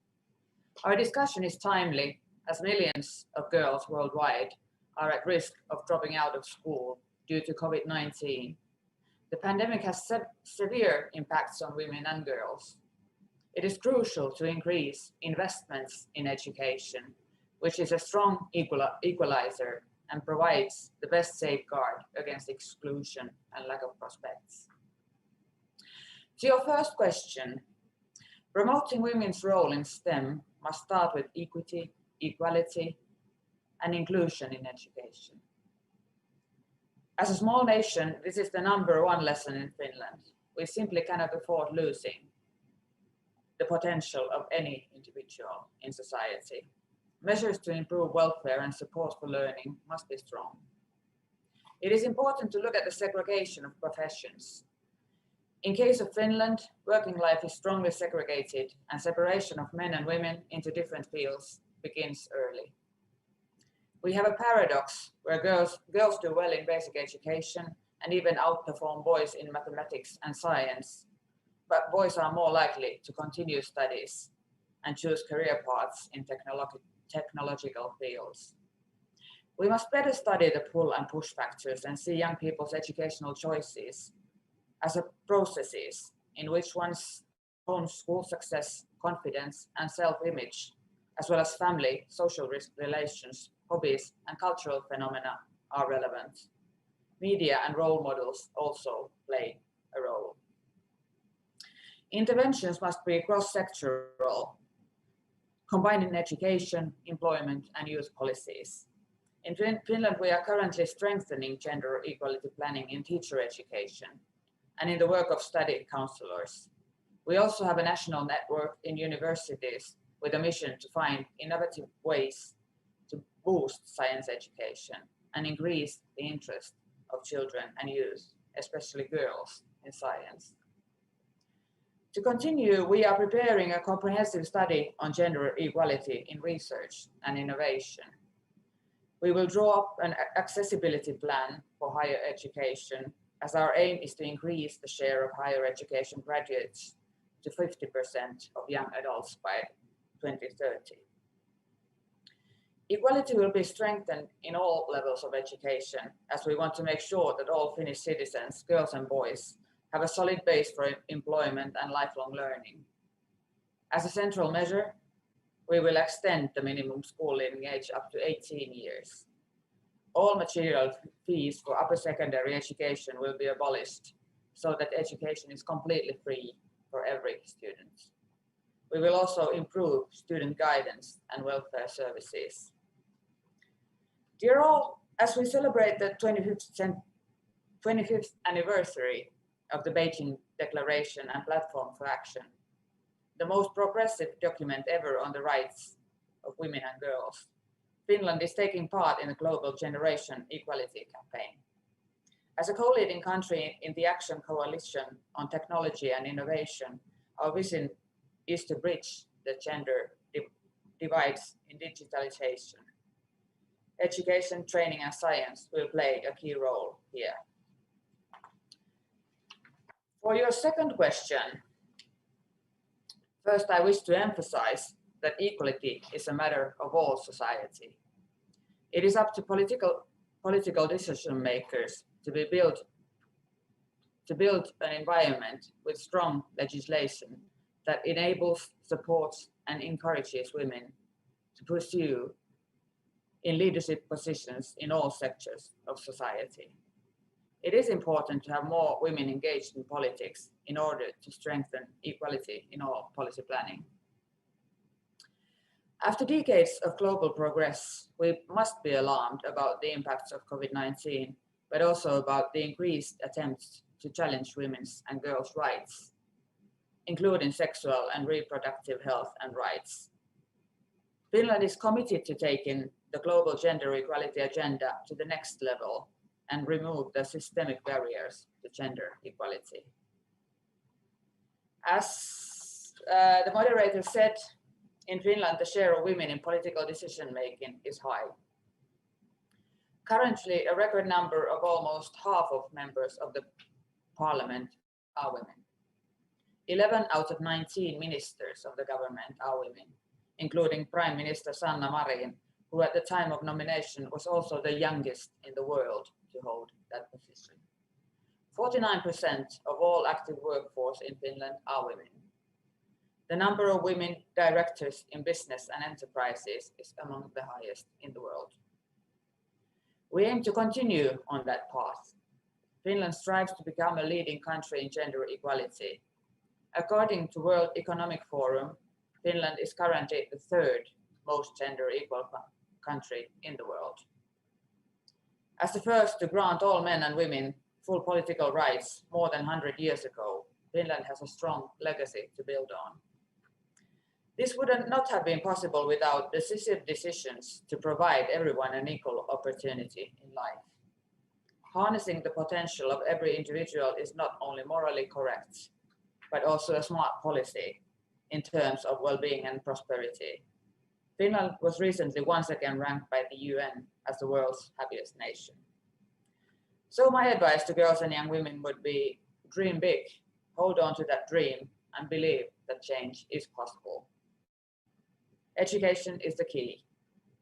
Our discussion is timely, as millions of girls worldwide are at risk of dropping out of school due to COVID-19. The pandemic has severe impacts on women and girls. It is crucial to increase investments in education, which is a strong equalizer and provides the best safeguard against exclusion and lack of prospects. To your first question, promoting women's role in STEM must start with equity, equality, and inclusion in education. As a small nation, this is the #1 lesson in Finland. We simply cannot afford losing the potential of any individual in society. Measures to improve welfare and support for learning must be strong. It is important to look at the segregation of professions. In case of Finland, working life is strongly segregated and separation of men and women into different fields begins early. We have a paradox where girls do well in basic education and even outperform boys in mathematics and science, but boys are more likely to continue studies and choose career paths in technological fields. We must better study the pull and push factors and see young people's educational choices as processes in which one's own school success, confidence, and self-image, as well as family, social relations, hobbies, and cultural phenomena are relevant. Media and role models also play a role. Interventions must be cross-sectoral, combining education, employment, and youth policies. In Finland, we are currently strengthening gender equality planning in teacher education and in the work of study counselors. We also have a national network in universities with a mission to find innovative ways to boost science education and increase the interest of children and youth, especially girls, in science. To continue, we are preparing a comprehensive study on gender equality in research and innovation. We will draw up an accessibility plan for higher education, as our aim is to increase the share of higher education graduates to 50% of young adults by 2030. Equality will be strengthened in all levels of education, as we want to make sure that all Finnish citizens, girls and boys, have a solid base for employment and lifelong learning. As a central measure, we will extend the minimum school leaving age up to 18 years. All material fees for upper secondary education will be abolished so that education is completely free for every student. We will also improve student guidance and welfare services. Dear all, as we celebrate the 25th anniversary of the Beijing Declaration and Platform for Action, the most progressive document ever on the rights of women and girls, Finland is taking part in the global generation equality campaign. As a co-leading country in the Action Coalition on Technology and Innovation, our vision is to bridge the gender divides in digitalization. Education, training, and science will play a key role here. For your second question, First, I wish to emphasize that equality is a matter of all society. It is up to political decision makers to build an environment with strong legislation that enables, supports, and encourages women to pursue in leadership positions in all sectors of society. It is important to have more women engaged in politics in order to strengthen equality in all policy planning. After decades of global progress, we must be alarmed about the impacts of COVID-19, but also about the increased attempts to challenge women's and girls' rights, including sexual and reproductive health and rights. Finland is committed to taking the global gender equality agenda to the next level and remove the systemic barriers to gender equality. As the moderator said, in Finland, the share of women in political decision-making is high. Currently, a record number of almost half of members of the parliament are women. 11 out of 19 ministers of the government are women, including Prime Minister Sanna Marin, who at the time of nomination was also the youngest in the world to hold that position. 49% of all active workforce in Finland are women. The number of women directors in business and enterprises is among the highest in the world. We aim to continue on that path. Finland strives to become a leading country in gender equality. According to World Economic Forum, Finland is currently the third most gender equal country in the world. As the first to grant all men and women full political rights more than 100 years ago, Finland has a strong legacy to build on. This would not have been possible without decisive decisions to provide everyone an equal opportunity in life. Harnessing the potential of every individual is not only morally correct, but also a smart policy in terms of well-being and prosperity. Finland was recently once again ranked by the UN as the world's happiest nation. So my advice to girls and young women would be, dream big, hold on to that dream, and believe that change is possible. Education is the key.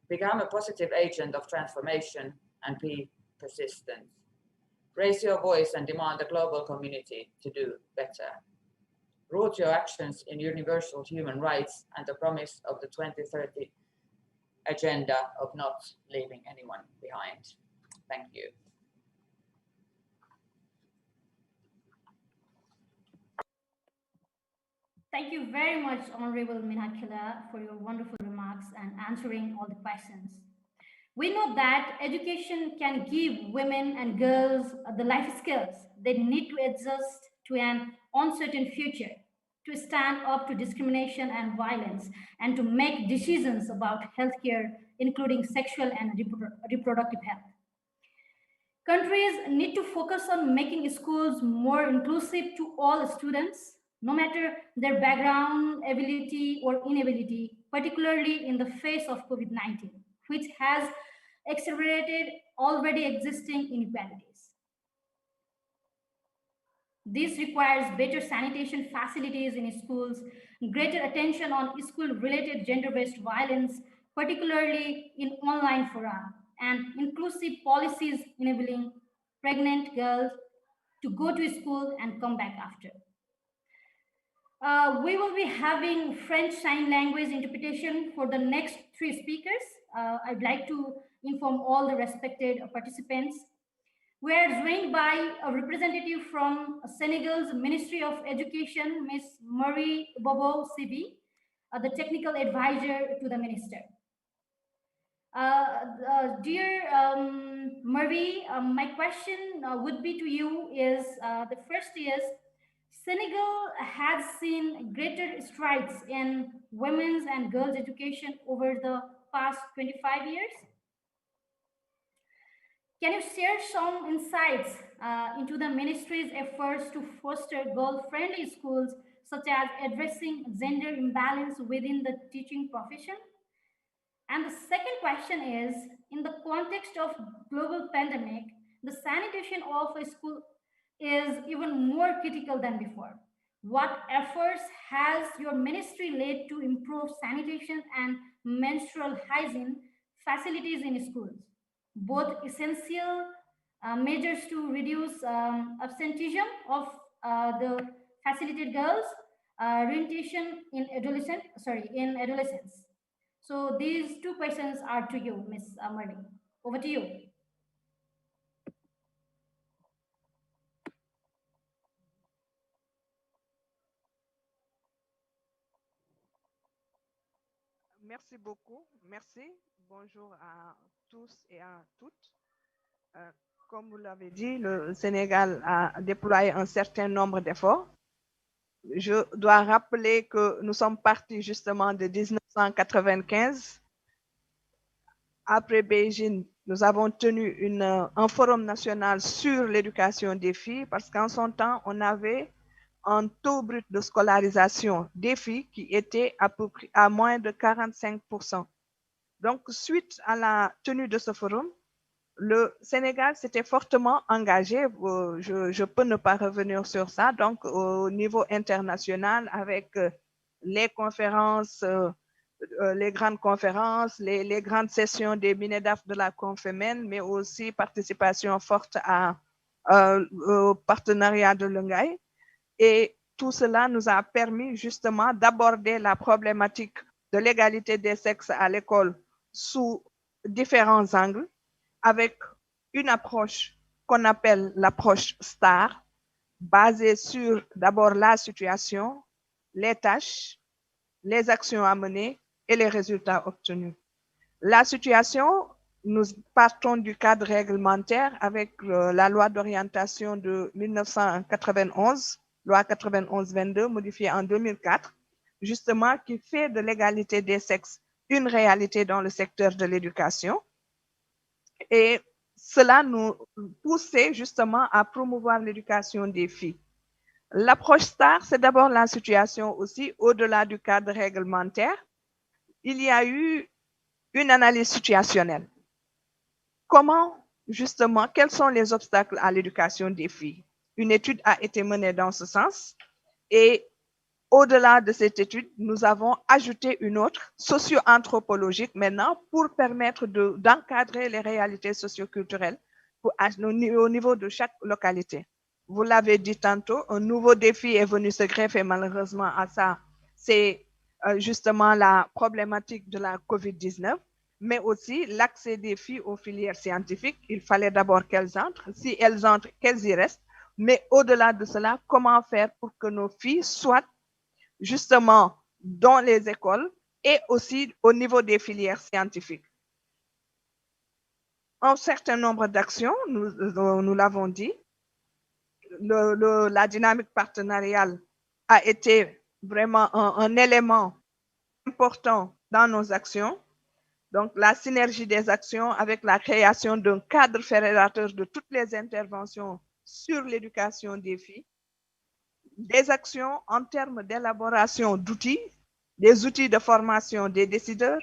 Become a positive agent of transformation and be persistent. Raise your voice and demand the global community to do better. Root your actions in universal human rights and the promise of the 2030 agenda of not leaving anyone behind. Thank you. Thank you very much, Honorable Minakila, for your wonderful remarks and answering all the questions. We know that education can give women and girls the life skills they need to adjust to an uncertain future, to stand up to discrimination and violence, and to make decisions about healthcare, including sexual and reproductive health. Countries need to focus on making schools more inclusive to all students, no matter their background, ability, or inability, particularly in the face of COVID-19, which has accelerated already existing inequalities. This requires better sanitation facilities in schools, greater attention on school-related gender-based violence, particularly in online fora, and inclusive policies enabling pregnant girls to go to school and come back after. We will be having French Sign Language interpretation for the next 3 speakers. I'd like to inform all the respected participants. We are joined by a representative from Senegal's Ministry of Education, Ms. Marie Bobo Sibi, the technical advisor to the minister. Dear Marie, my question would be to you is, the first is, Senegal has seen greater strides in women's and girls' education over the past 25 years. Can you share some insights into the ministry's efforts to foster girl-friendly schools, such as addressing gender imbalance within the teaching profession? And the second question is, in the context of global pandemic, the sanitation of a school is even more critical than before. What efforts has your ministry led to improve sanitation and menstrual hygiene facilities in schools? Both essential measures to reduce absenteeism of the facilitated girls, orientation in adolescence. So these two questions are to you, Miss Murray. Over to you. Merci beaucoup. Merci. Bonjour à tous et à toutes. Comme vous l'avez dit, le Sénégal a déployé un certain nombre d'efforts. Je dois rappeler que nous sommes partis justement de 1995. Après Beijing, nous avons tenu un forum national sur l'éducation des filles parce qu'en son temps, on avait un taux brut de scolarisation des filles qui était à peu près à moins de 45%. Donc, suite à la tenue de ce forum, le Sénégal s'était fortement engagé, je peux ne pas revenir sur ça, donc au niveau international avec les conférences, les grandes conférences, les grandes sessions des MINEDAF de la Confémène, mais aussi participation forte au partenariat de Lungai. Et tout cela nous a permis justement d'aborder la problématique de l'égalité des sexes à l'école sous différents angles, avec une approche qu'on appelle l'approche STAR, basée sur d'abord la situation, les tâches, les actions à mener et les résultats obtenus. La situation, nous partons du cadre réglementaire avec la loi d'orientation de 1991, loi 91-22, modifiée en 2004, justement qui fait de l'égalité des sexes une réalité dans le secteur de l'éducation. Et cela nous poussait justement à promouvoir l'éducation des filles. L'approche STAR, c'est d'abord la situation aussi au-delà du cadre réglementaire. Il y a eu une analyse situationnelle. Comment, justement, quels sont les obstacles à l'éducation des filles? Une étude a été menée dans ce sens et au-delà de cette étude, nous avons ajouté une autre, socio-anthropologique maintenant, pour permettre d'encadrer les réalités socioculturelles au niveau de chaque localité. Vous l'avez dit tantôt, un nouveau défi est venu se greffer malheureusement à ça. C'est justement la problématique de la COVID-19, mais aussi l'accès des filles aux filières scientifiques. Il fallait d'abord qu'elles entrent. Si elles entrent, qu'elles y restent. Mais au-delà de cela, comment faire pour que nos filles soient justement dans les écoles et aussi au niveau des filières scientifiques. Un certain nombre d'actions, nous l'avons dit. La dynamique partenariale a été vraiment un élément important dans nos actions. Donc, la synergie des actions avec la création d'un cadre fédérateur de toutes les interventions sur l'éducation des filles. Des actions en termes d'élaboration d'outils, des outils de formation des décideurs,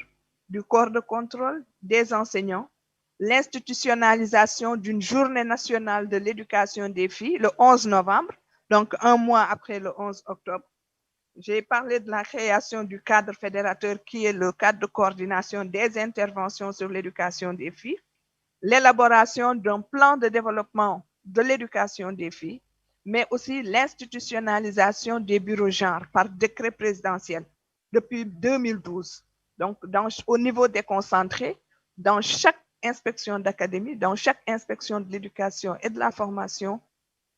du corps de contrôle, des enseignants, l'institutionnalisation d'une journée nationale de l'éducation des filles le 11 novembre, donc un mois après le 11 octobre. J'ai parlé de la création du cadre fédérateur qui est le cadre de coordination des interventions sur l'éducation des filles, l'élaboration d'un plan de développement de l'éducation des filles, mais aussi l'institutionnalisation des bureaux genre par décret présidentiel depuis 2012. Donc, au niveau déconcentré, dans chaque inspection d'académie, dans chaque inspection de l'éducation et de la formation,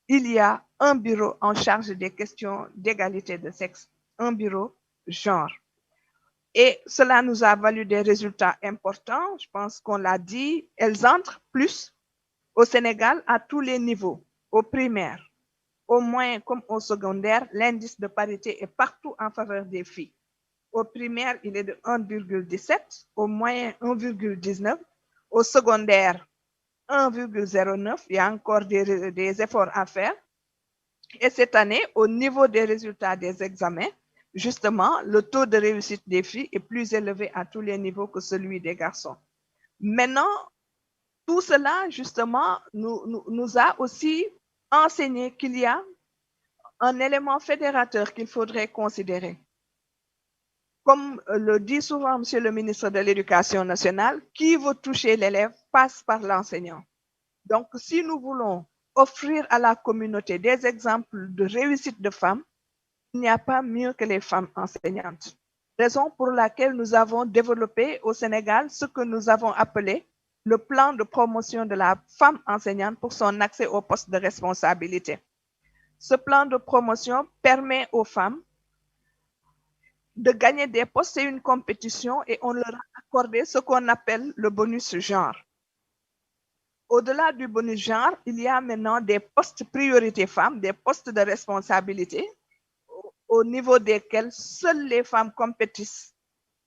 il y a un bureau en charge des questions d'égalité de sexe, un bureau genre. Et cela nous a valu des résultats importants. Je pense qu'on l'a dit, elles entrent plus au Sénégal à tous les niveaux, au primaire, au moyen comme au secondaire, l'indice de parité est partout en faveur des filles. Au primaire, il est de 1,17, au moyen 1,19, au secondaire 1,09. Il y a encore des efforts à faire. Et cette année, au niveau des résultats des examens, justement, le taux de réussite des filles est plus élevé à tous les niveaux que celui des garçons. Maintenant, tout cela, justement, nous a aussi enseigné qu'il y a un élément fédérateur qu'il faudrait considérer. Comme le dit souvent Monsieur le ministre de l'Éducation nationale, qui veut toucher l'élève passe par l'enseignant. Donc, si nous voulons offrir à la communauté des exemples de réussite de femmes, il n'y a pas mieux que les femmes enseignantes. Raison pour laquelle nous avons développé au Sénégal ce que nous avons appelé le plan de promotion de la femme enseignante pour son accès au poste de responsabilité. Ce plan de promotion permet aux femmes de gagner des postes. C'est une compétition et on leur a accordé ce qu'on appelle le bonus genre. Au-delà du bonus genre, il y a maintenant des postes priorité femmes, des postes de responsabilité au niveau desquels seules les femmes compétissent.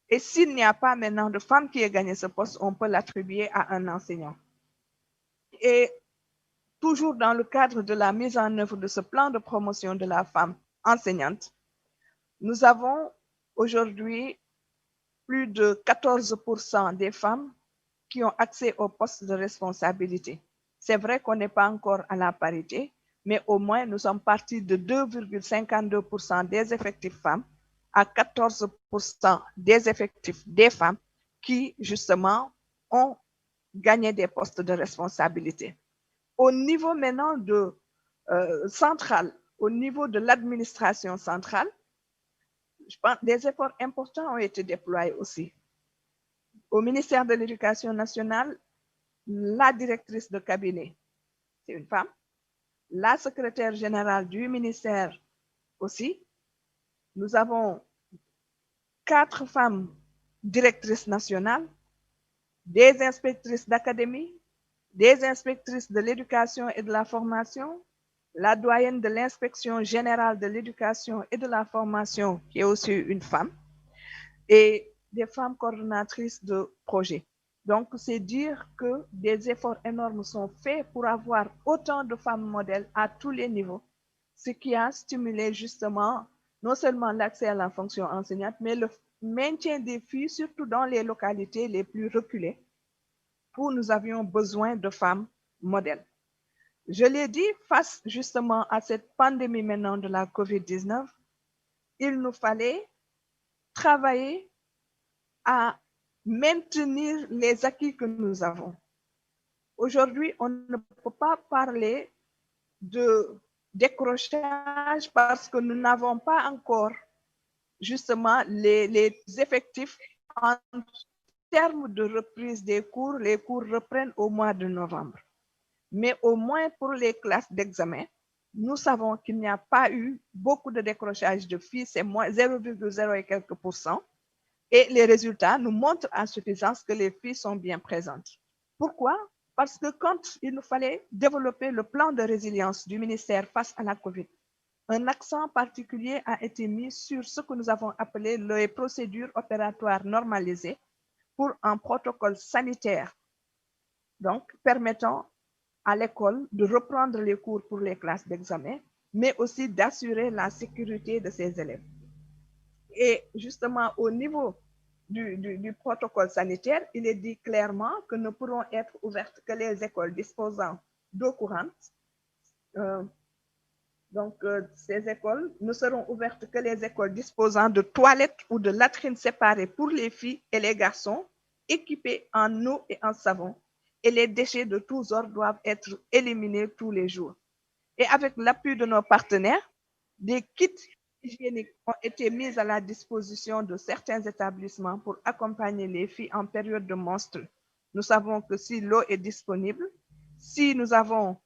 Et s'il n'y a pas maintenant de femme qui ait gagné ce poste, on peut l'attribuer à un enseignant. Et toujours dans le cadre de la mise en œuvre de ce plan de promotion de la femme enseignante, nous avons aujourd'hui plus de 14% des femmes qui ont accès aux postes de responsabilité. C'est vrai qu'on n'est pas encore à la parité, mais au moins nous sommes partis de 2,52% des effectifs femmes à 14% des effectifs des femmes qui, justement, ont gagné des postes de responsabilité. Au niveau maintenant central, au niveau de l'administration centrale, je pense que des efforts importants ont été déployés aussi. Au ministère de l'Éducation nationale, la directrice de cabinet, c'est une femme. La secrétaire générale du ministère aussi. Nous avons 4 femmes directrices nationales, des inspectrices d'académie, des inspectrices de l'éducation et de la formation, la doyenne de l'inspection générale de l'éducation et de la formation, qui est aussi une femme, et des femmes coordonnatrices de projets. Donc, c'est dire que des efforts énormes sont faits pour avoir autant de femmes modèles à tous les niveaux, ce qui a stimulé justement non seulement l'accès à la fonction enseignante, mais le maintien des filles, surtout dans les localités les plus reculées, où nous avions besoin de femmes modèles. Je l'ai dit, face justement à cette pandémie maintenant de la COVID-19, il nous fallait travailler à maintenir les acquis que nous avons. Aujourd'hui, on ne peut pas parler de décrochage parce que nous n'avons pas encore justement les effectifs en termes de reprise des cours. Les cours reprennent au mois de novembre. Mais au moins pour les classes d'examen, nous savons qu'il n'y a pas eu beaucoup de décrochage de filles, c'est moins 0,0 et quelques %. Et les résultats nous montrent à suffisance que les filles sont bien présentes. Pourquoi? Parce que quand il nous fallait développer le plan de résilience du ministère face à la COVID, un accent particulier a été mis sur ce que nous avons appelé les procédures opératoires normalisées pour un protocole sanitaire, donc permettant à l'école de reprendre les cours pour les classes d'examen, mais aussi d'assurer la sécurité de ses élèves. Et justement, au niveau du protocole sanitaire, il est dit clairement que ne pourront être ouvertes que les écoles disposant d'eau courante. Ces écoles ne seront ouvertes que les écoles disposant de toilettes ou de latrines séparées pour les filles et les garçons, équipées en eau et en savon. Et les déchets de tous ordres doivent être éliminés tous les jours. Et avec l'appui de nos partenaires, des kits hygiéniques ont été mis à la disposition de certains établissements pour accompagner les filles en période de menstrues. Nous savons que si l'eau est disponible, si nous avons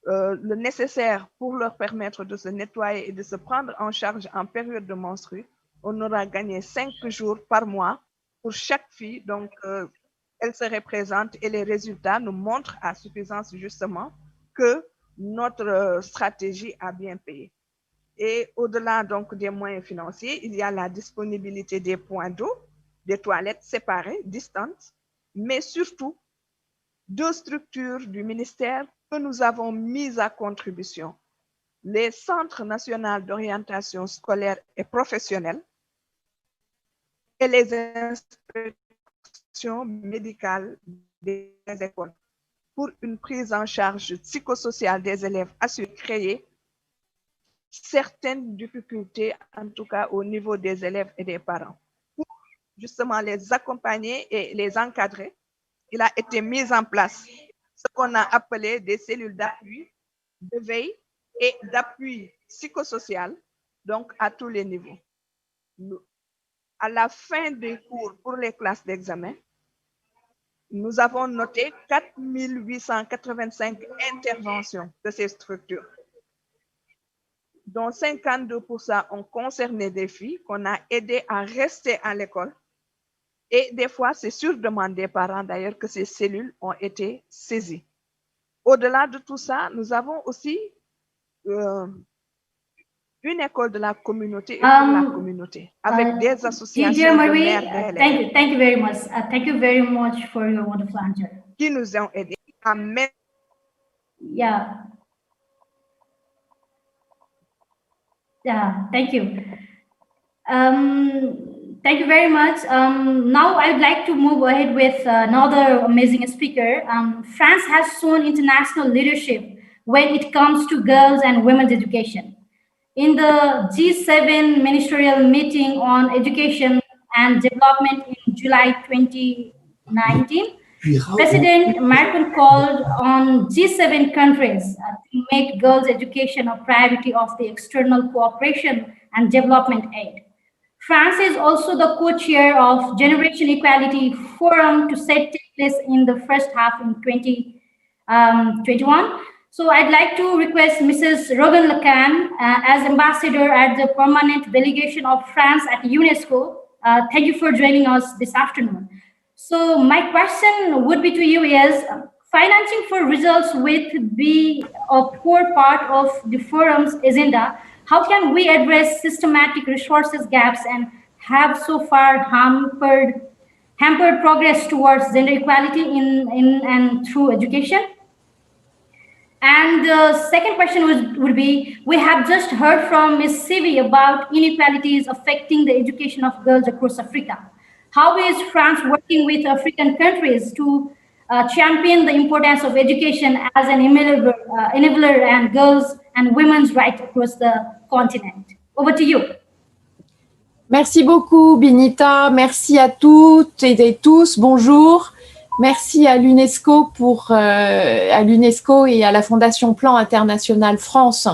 le nécessaire pour leur permettre de se nettoyer et de se prendre en charge en période de menstrues, on aura gagné 5 jours par mois pour chaque fille. Donc, elle serait présente et les résultats nous montrent à suffisance justement que notre stratégie a bien payé. Et au-delà donc des moyens financiers, il y a la disponibilité des points d'eau, des toilettes séparées, distantes, mais surtout 2 structures du ministère que nous avons mises à contribution. Les centres nationaux d'orientation scolaire et professionnelle et les inspections médicales des écoles pour une prise en charge psychosociale des élèves assurée, créée certaines difficultés, en tout cas au niveau des élèves et des parents. Pour justement les accompagner et les encadrer, il a été mis en place ce qu'on a appelé des cellules d'appui, de veille et d'appui psychosocial, donc à tous les niveaux. À la fin des cours pour les classes d'examen, nous avons noté 4 885 interventions de ces structures, dont 52% ont concerné des filles qu'on a aidées à rester à l'école. Et des fois, c'est sur demande des parents d'ailleurs que ces cellules ont été saisies. Au-delà de tout ça, nous avons aussi une école de la communauté et pour la communauté, avec des associations Dear de Marie, mères d'élèves. thank you very much. Thank you very much for your wonderful answer. Qui nous ont aidés à mettre. Yeah. Yeah, thank you. Thank you very much. Now I'd like to move ahead with another amazing speaker. France has shown international leadership when it comes to girls and women's education. In the G7 ministerial meeting on education and development in July 2019, President Macron called on G7 countries to make girls' education a priority of the external cooperation and development aid. France is also the co-chair of Generation Equality Forum to take place in the first half in 2021. So I'd like to request Mrs. Rogan Lacan as ambassador at the permanent delegation of France at UNESCO. Thank you for joining us this afternoon. So my question would be to you is, financing for results would be a core part of the forum's agenda. How can we address systematic resources gaps and have so far hampered progress towards gender equality in and through education? And the second question would be, we have just heard from Ms. Sivi about inequalities affecting the education of girls across Africa. How is France working with African countries to champion the importance of education as an enabler and girls and women's rights across the continent? Over to you. Merci beaucoup, Binita. Merci à toutes et tous. Bonjour. Merci à l'UNESCO et à la Fondation Plan International France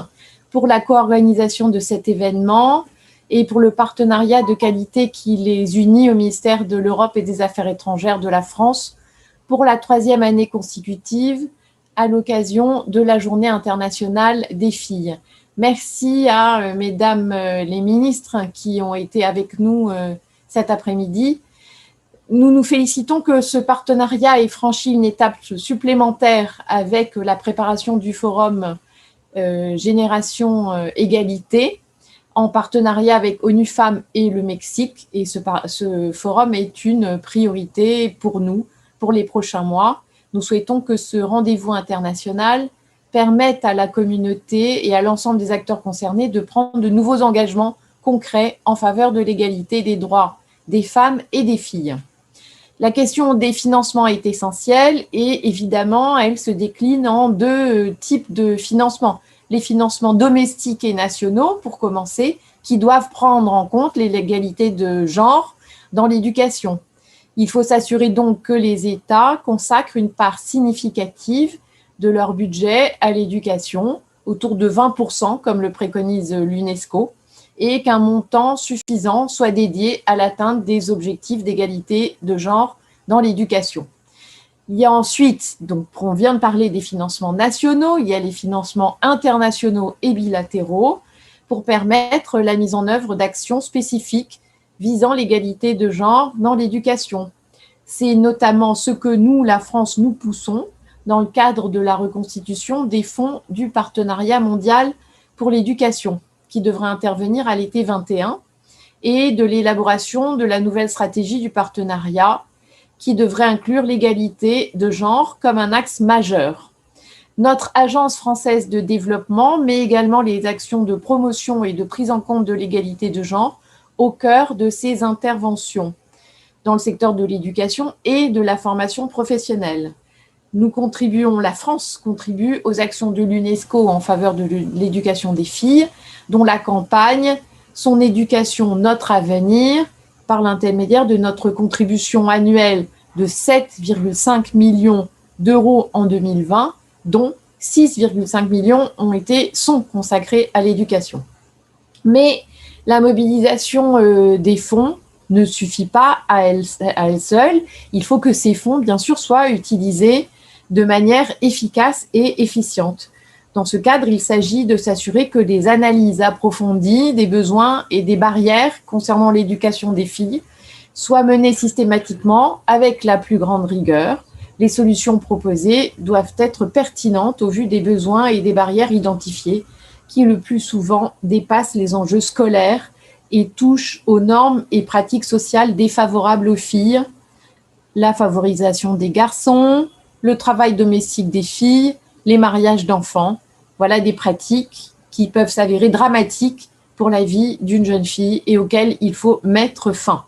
pour la co-organisation de cet événement et pour le partenariat de qualité qui les unit au ministère de l'Europe et des Affaires étrangères de la France pour la 3e année consécutive à l'occasion de la Journée internationale des filles. Merci à mesdames les ministres qui ont été avec nous cet après-midi. Nous nous félicitons que ce partenariat ait franchi une étape supplémentaire avec la préparation du forum Génération Égalité en partenariat avec ONU Femmes et le Mexique. Et ce forum est une priorité pour nous pour les prochains mois. Nous souhaitons que ce rendez-vous international permette à la communauté et à l'ensemble des acteurs concernés de prendre de nouveaux engagements concrets en faveur de l'égalité des droits des femmes et des filles. La question des financements est essentielle et évidemment, elle se décline en 2 types de financements. Les financements domestiques et nationaux, pour commencer, qui doivent prendre en compte l'égalité de genre dans l'éducation. Il faut s'assurer donc que les États consacrent une part significative de leur budget à l'éducation, autour de 20%, comme le préconise l'UNESCO, et qu'un montant suffisant soit dédié à l'atteinte des objectifs d'égalité de genre dans l'éducation. Il y a ensuite, donc on vient de parler des financements nationaux, il y a les financements internationaux et bilatéraux pour permettre la mise en œuvre d'actions spécifiques visant l'égalité de genre dans l'éducation. C'est notamment ce que nous, la France, nous poussons dans le cadre de la reconstitution des fonds du partenariat mondial pour l'éducation, qui devrait intervenir à l'été 21, et de l'élaboration de la nouvelle stratégie du partenariat qui devrait inclure l'égalité de genre comme un axe majeur. Notre Agence française de développement met également les actions de promotion et de prise en compte de l'égalité de genre au cœur de ses interventions dans le secteur de l'éducation et de la formation professionnelle. La France contribue aux actions de l'UNESCO en faveur de l'éducation des filles, dont la campagne « Son éducation, notre avenir » par l'intermédiaire de notre contribution annuelle de 7,5 millions d'euros en 2020, dont 6,5 millions sont consacrés à l'éducation. Mais la mobilisation des fonds ne suffit pas à elle seule. Il faut que ces fonds, bien sûr, soient utilisés de manière efficace et efficiente. Dans ce cadre, il s'agit de s'assurer que des analyses approfondies des besoins et des barrières concernant l'éducation des filles soient menées systématiquement avec la plus grande rigueur. Les solutions proposées doivent être pertinentes au vu des besoins et des barrières identifiées qui le plus souvent dépassent les enjeux scolaires et touchent aux normes et pratiques sociales défavorables aux filles, la favorisation des garçons, le travail domestique des filles, les mariages d'enfants. Voilà des pratiques qui peuvent s'avérer dramatiques pour la vie d'une jeune fille et auxquelles il faut mettre fin.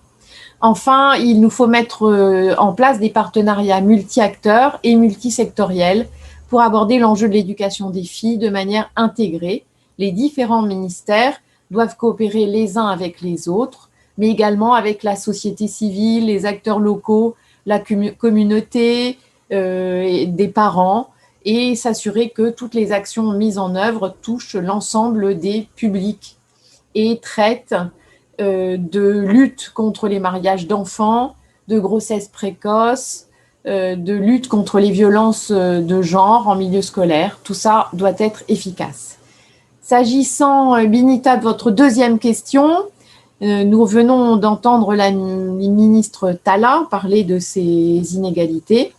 Enfin, il nous faut mettre en place des partenariats multi-acteurs et multisectoriels pour aborder l'enjeu de l'éducation des filles de manière intégrée. Les différents ministères doivent coopérer les uns avec les autres, mais également avec la société civile, les acteurs locaux, la communauté, des parents, et s'assurer que toutes les actions mises en œuvre touchent l'ensemble des publics et traitent de lutte contre les mariages d'enfants, de grossesse précoce, de lutte contre les violences de genre en milieu scolaire. Tout ça doit être efficace. S'agissant, Binita, de votre deuxième question, nous venons d'entendre la ministre Tala parler de ces inégalités.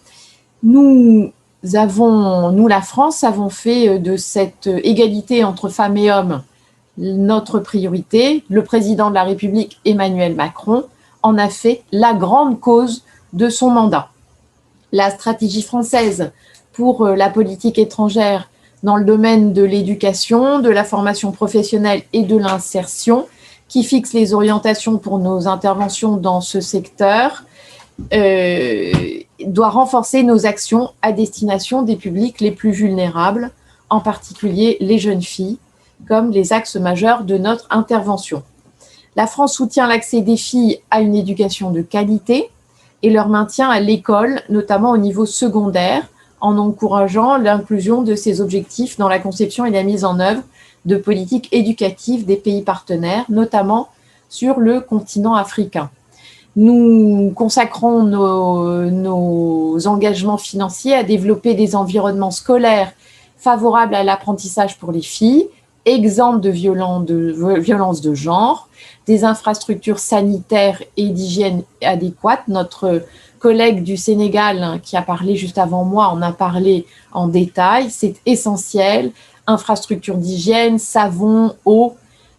Nous, la France, avons fait de cette égalité entre femmes et hommes notre priorité. Le président de la République, Emmanuel Macron, en a fait la grande cause de son mandat. La stratégie française pour la politique étrangère dans le domaine de l'éducation, de la formation professionnelle et de l'insertion, qui fixe les orientations pour nos interventions dans ce secteur, doit renforcer nos actions à destination des publics les plus vulnérables, en particulier les jeunes filles, comme les axes majeurs de notre intervention. La France soutient l'accès des filles à une éducation de qualité et leur maintien à l'école, notamment au niveau secondaire, en encourageant l'inclusion de ces objectifs dans la conception et la mise en œuvre de politiques éducatives des pays partenaires, notamment sur le continent africain. Nous consacrons nos engagements financiers à développer des environnements scolaires favorables à l'apprentissage pour les filles, exempts de violences de genre, des infrastructures sanitaires et d'hygiène adéquates. Notre collègue du Sénégal qui a parlé juste avant moi en a parlé en détail. C'est essentiel. Infrastructures d'hygiène, savon, eau,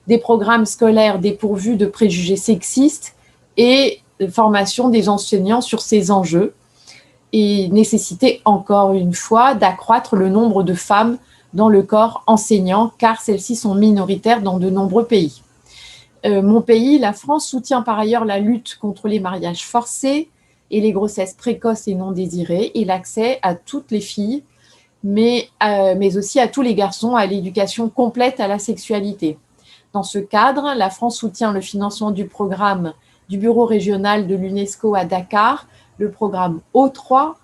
des programmes scolaires dépourvus de préjugés sexistes et formation des enseignants sur ces enjeux, et nécessité encore une fois d'accroître le nombre de femmes dans le corps enseignant, car celles-ci sont minoritaires dans de nombreux pays. Mon pays, la France, soutient par ailleurs la lutte contre les mariages forcés et les grossesses précoces et non désirées, et l'accès à toutes les filles, mais aussi à tous les garçons, à l'éducation complète à la sexualité. Dans ce cadre, la France soutient le financement du programme du bureau régional de l'UNESCO à Dakar, le programme O3,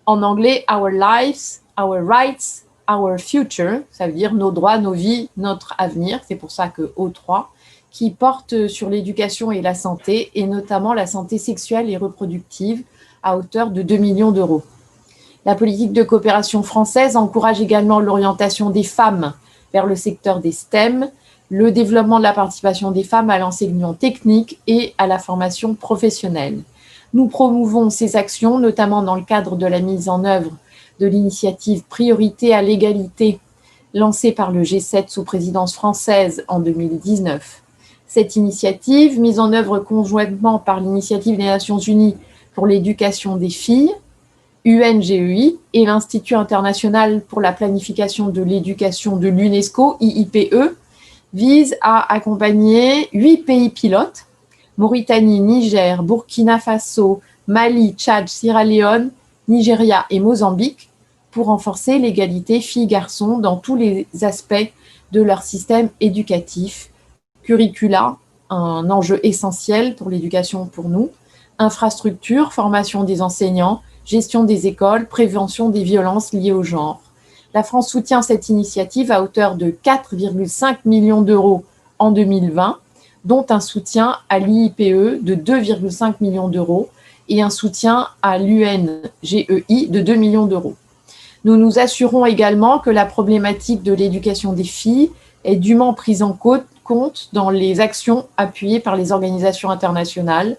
en anglais « Our Lives, Our Rights, Our Future », ça veut dire « nos droits, nos vies, notre avenir », c'est pour ça que O3, qui porte sur l'éducation et la santé, et notamment la santé sexuelle et reproductive, à hauteur de 2 millions d'euros. La politique de coopération française encourage également l'orientation des femmes vers le secteur des STEM, le développement de la participation des femmes à l'enseignement technique et à la formation professionnelle. Nous promouvons ces actions, notamment dans le cadre de la mise en œuvre de l'initiative Priorité à l'égalité, lancée par le G7 sous présidence française en 2019. Cette initiative, mise en œuvre conjointement par l'initiative des Nations Unies pour l'éducation des filles, UNGEI, et l'Institut international pour la planification de l'éducation de l'UNESCO, IIPE, vise à accompagner 8 pays pilotes, Mauritanie, Niger, Burkina Faso, Mali, Tchad, Sierra Leone Nigeria et Mozambique pour renforcer l'égalité filles-garçons dans tous les aspects de leur système éducatif, curricula, un enjeu essentiel pour l'éducation pour nous, infrastructure, formation des enseignants, gestion des écoles, prévention des violences liées au genre. La France soutient cette initiative à hauteur de 4,5 millions d'euros en 2020, dont un soutien à l'IIPE de 2,5 millions d'euros et un soutien à l'UNGEI de 2 millions d'euros. Nous nous assurons également que la problématique de l'éducation des filles est dûment prise en compte dans les actions appuyées par les organisations internationales,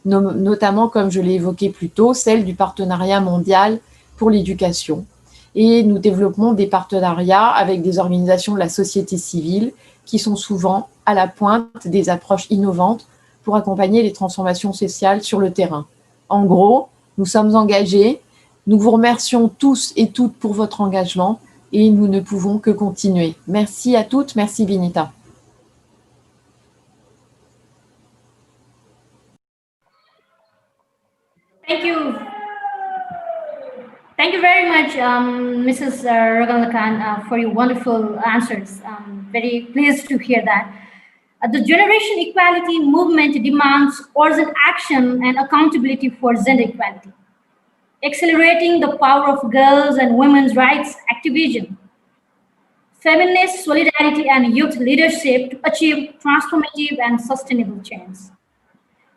notamment, comme je l'ai évoqué plus tôt, celle du partenariat mondial pour l'éducation. Et nous développons des partenariats avec des organisations de la société civile qui sont souvent à la pointe des approches innovantes pour accompagner les transformations sociales sur le terrain. En gros, nous sommes engagés, nous vous remercions tous et toutes pour votre engagement et nous ne pouvons que continuer. Merci à toutes, merci Binita. Thank you. Thank you very much, Mrs. Raghunathan, for your wonderful answers. Very pleased to hear that. The generation equality movement demands urgent action and accountability for gender equality, accelerating the power of girls and women's rights activism, feminist solidarity, and youth leadership to achieve transformative and sustainable change.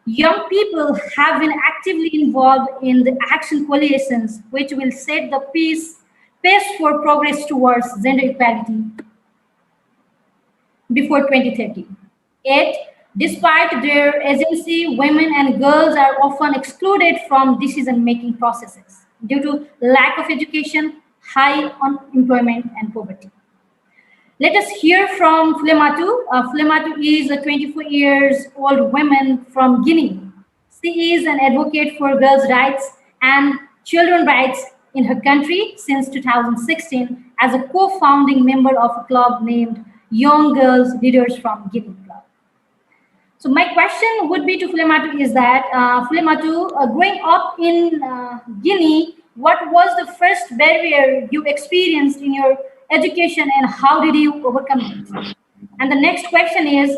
Young people have been actively involved in the action coalitions, which will set the pace for progress towards gender equality before 2030. Yet, despite their agency, women and girls are often excluded from decision-making processes due to lack of education, high unemployment, and poverty. Let us hear from Flematu. Flematu is a 24-year-old woman from Guinea. She is an advocate for girls' rights and children's rights in her country since 2016 as a co-founding member of a club named Young Girls Leaders from Guinea Club. So my question would be to Flematu is that, Flematu, growing up in Guinea, what was the first barrier you experienced in your education and how did you overcome it? And the next question is,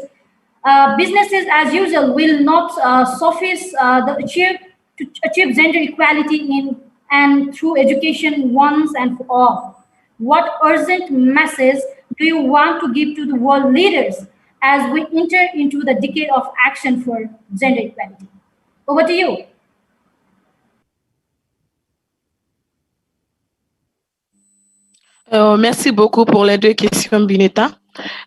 businesses as usual will not suffice to achieve gender equality in and through education once and for all. What urgent message do you want to give to the world leaders as we enter into the decade of action for gender equality? Over to you. Merci beaucoup pour les deux questions, Bineta.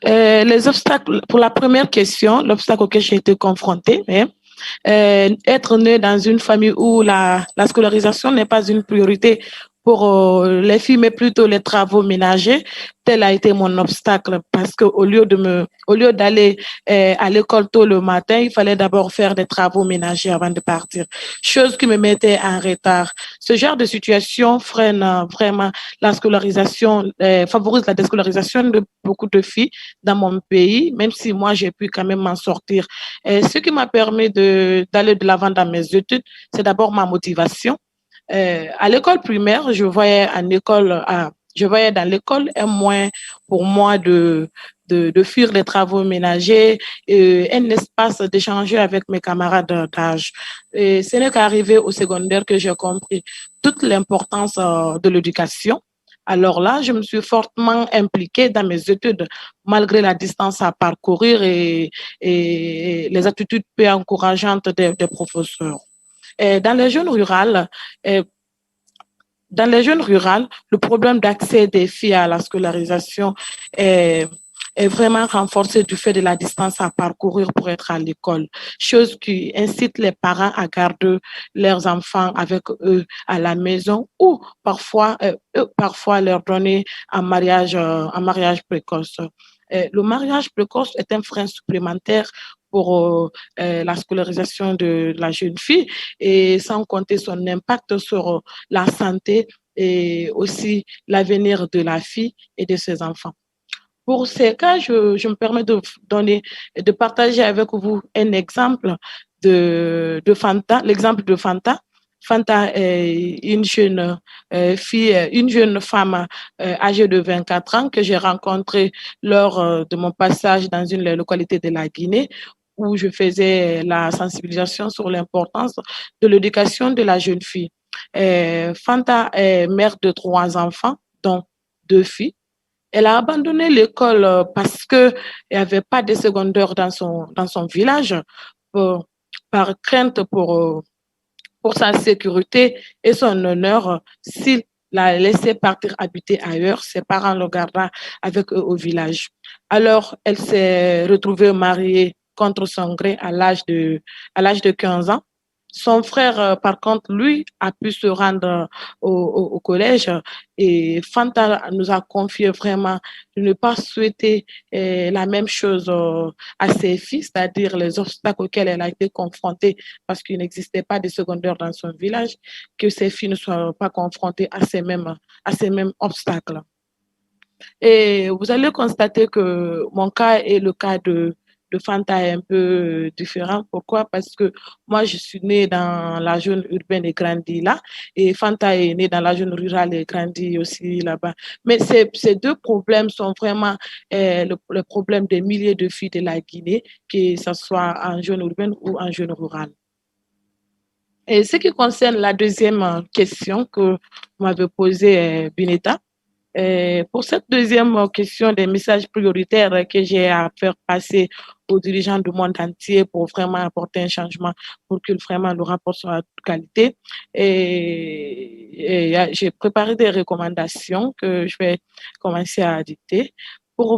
Les obstacles, pour la première question, l'obstacle auquel j'ai été confrontée, être né dans une famille où la scolarisation n'est pas une priorité pour les filles, mais plutôt les travaux ménagers, tel a été mon obstacle parce que au lieu d'aller à l'école tôt le matin, il fallait d'abord faire des travaux ménagers avant de partir, chose qui me mettait en retard. Ce genre de situation freine vraiment la scolarisation, favorise la déscolarisation de beaucoup de filles dans mon pays, même si moi j'ai pu quand même m'en sortir. Ce qui m'a permis d'aller de l'avant dans mes études, c'est d'abord ma motivation. À l'école primaire, je voyais dans l'école un moyen pour moi de fuir les travaux ménagers, un espace d'échanger avec mes camarades d'âge. Et ce n'est qu'arrivé au secondaire que j'ai compris toute l'importance de l'éducation. Alors là, je me suis fortement impliquée dans mes études, malgré la distance à parcourir et les attitudes peu encourageantes des professeurs. Dans les zones rurales, le problème d'accès des filles à la scolarisation est vraiment renforcé du fait de la distance à parcourir pour être à l'école, chose qui incite les parents à garder leurs enfants avec eux à la maison ou parfois leur donner un mariage précoce. Le mariage précoce est un frein supplémentaire pour la scolarisation de la jeune fille et sans compter son impact sur la santé et aussi l'avenir de la fille et de ses enfants. Pour ces cas, je me permets de partager avec vous un exemple de Fanta, l'exemple de Fanta. Fanta est une jeune fille, une jeune femme âgée de 24 ans que j'ai rencontrée lors de mon passage dans une localité de la Guinée où je faisais la sensibilisation sur l'importance de l'éducation de la jeune fille. Fanta est mère de 3 enfants, dont 2 filles. Elle a abandonné l'école parce qu'il n'y avait pas de secondaire dans son village, par crainte pour sa sécurité et son honneur. S'il la laissé partir habiter ailleurs, ses parents le gardaient avec eux au village. Alors, elle s'est retrouvée mariée contre son gré à l'âge de 15 ans. Son frère, par contre, lui, a pu se rendre au collège et Fanta nous a confié vraiment de ne pas souhaiter la même chose à ses filles, c'est-à-dire les obstacles auxquels elle a été confrontée parce qu'il n'existait pas de secondaire dans son village, que ses filles ne soient pas confrontées à ces mêmes obstacles. Et vous allez constater que mon cas et le cas de Fanta est un peu différent. Pourquoi? Parce que moi, je suis née dans la zone urbaine et grandie là, et Fanta est née dans la zone rurale et grandie aussi là-bas. Mais ces deux problèmes sont vraiment le problème des milliers de filles de la Guinée, que ce soit en zone urbaine ou en zone rurale. Et ce qui concerne la deuxième question que vous m'avez posée, Bineta, pour cette deuxième question des messages prioritaires que j'ai à faire passer aux dirigeants du monde entier pour vraiment apporter un changement pour que vraiment le rapport soit de qualité, j'ai préparé des recommandations que je vais commencer à dicter pour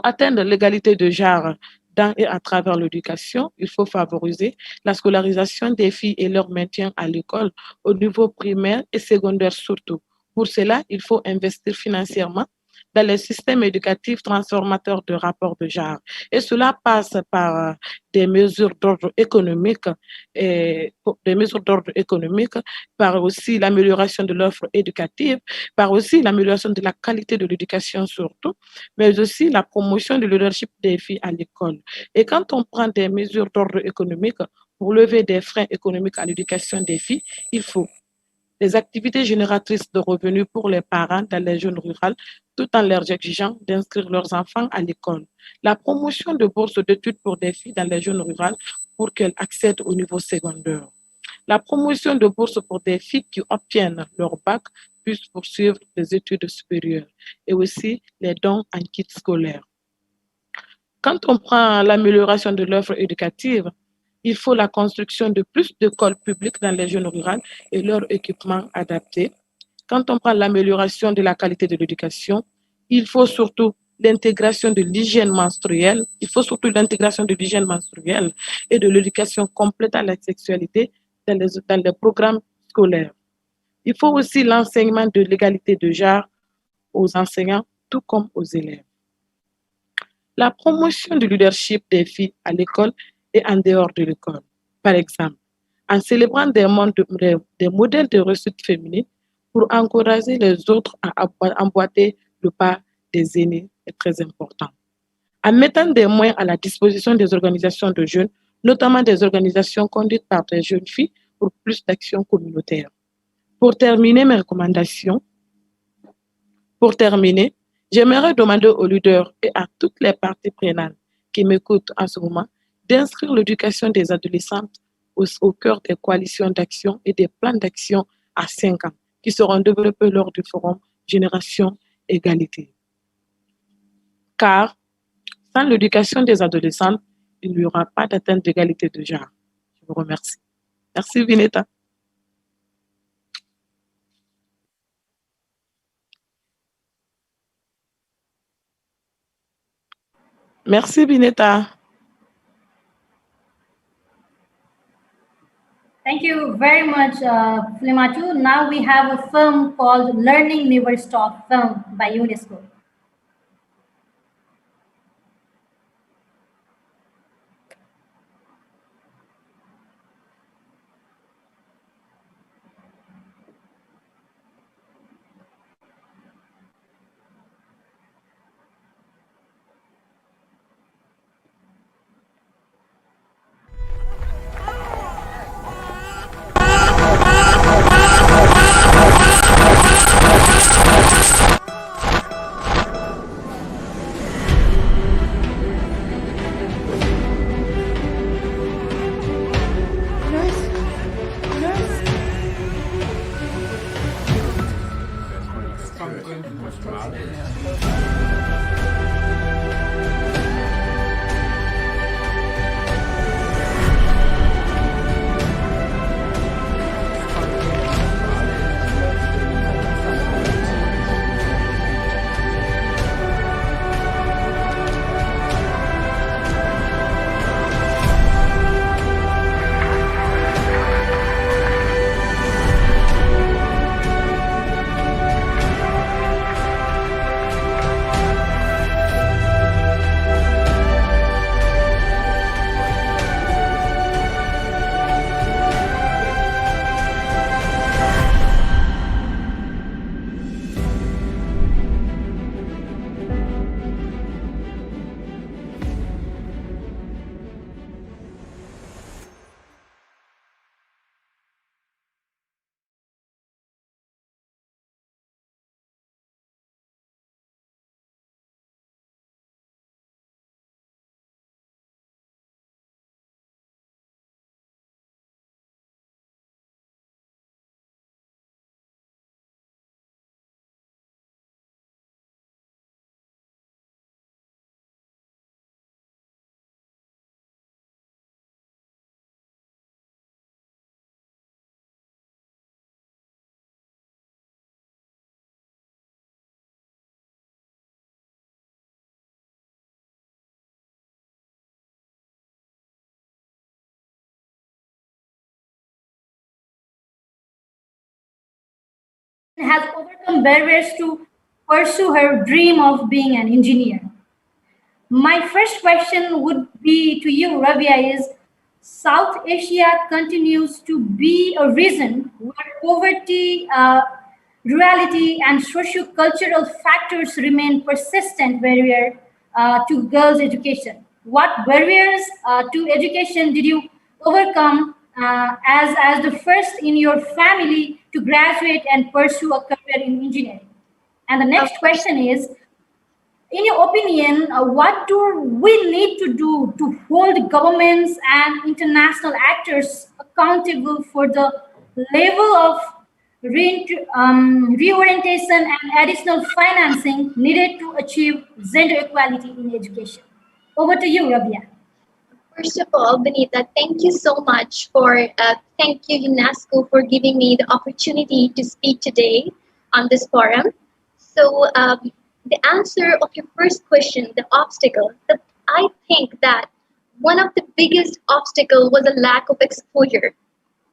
atteindre l'égalité de genre dans et à travers l'éducation. Il faut favoriser la scolarisation des filles et leur maintien à l'école au niveau primaire et secondaire surtout. Pour cela, il faut investir financièrement dans les systèmes éducatifs transformateurs de rapports de genre. Et cela passe par des mesures d'ordre économique, par aussi l'amélioration de l'offre éducative, par aussi l'amélioration de la qualité de l'éducation surtout, mais aussi la promotion du leadership des filles à l'école. Et quand on prend des mesures d'ordre économique pour lever des freins économiques à l'éducation des filles, il faut des activités génératrices de revenus pour les parents dans les zones rurales, tout en leur exigeant d'inscrire leurs enfants à l'école. La promotion de bourses d'études pour des filles dans les zones rurales pour qu'elles accèdent au niveau secondaire. La promotion de bourses pour des filles qui obtiennent leur bac puissent poursuivre des études supérieures et aussi les dons en kit scolaire. Quand on prend l'amélioration de l'offre éducative, il faut la construction de plus d'écoles publiques dans les zones rurales et leur équipement adapté. Quand on prend l'amélioration de la qualité de l'éducation, il faut surtout l'intégration de l'hygiène menstruelle. Il faut surtout l'intégration de l'hygiène menstruelle et de l'éducation complète à la sexualité dans les programmes scolaires. Il faut aussi l'enseignement de l'égalité de genre aux enseignants, tout comme aux élèves. La promotion du leadership des filles à l'école et en dehors de l'école. Par exemple, en célébrant des modèles de réussite féminine pour encourager les autres à emboîter le pas des aînés est très important. En mettant des moyens à la disposition des organisations de jeunes, notamment des organisations conduites par des jeunes filles pour plus d'actions communautaires. Pour terminer mes recommandations, j'aimerais demander aux leaders et à toutes les parties prenantes qui m'écoutent en ce moment d'inscrire l'éducation des adolescentes au cœur des coalitions d'action et des plans d'action à 5 ans qui seront développés lors du forum Génération Égalité. Car sans l'éducation des adolescentes, il n'y aura pas d'atteinte d'égalité de genre. Je vous remercie. Merci, Bineta. Merci, Bineta. Thank you very much, Flimatu. Now we have a film called Learning Never Stop Film by UNESCO. Has overcome barriers to pursue her dream of being an engineer. My first question would be to you, Ravia, is South Asia continues to be a region where poverty, rurality, and socio-cultural factors remain persistent barrier to girls' education. What barriers to education did you overcome as the first in your family to graduate and pursue a career in engineering? And the next question is, in your opinion, what do we need to do to hold governments and international actors accountable for the level of reorientation and additional financing needed to achieve gender equality in education? Over to you, Rabia. First of all, Benita, thank you so much thank you, UNESCO, for giving me the opportunity to speak today on this forum. So, the answer of your first question, the obstacle, I think that one of the biggest obstacle was a lack of exposure.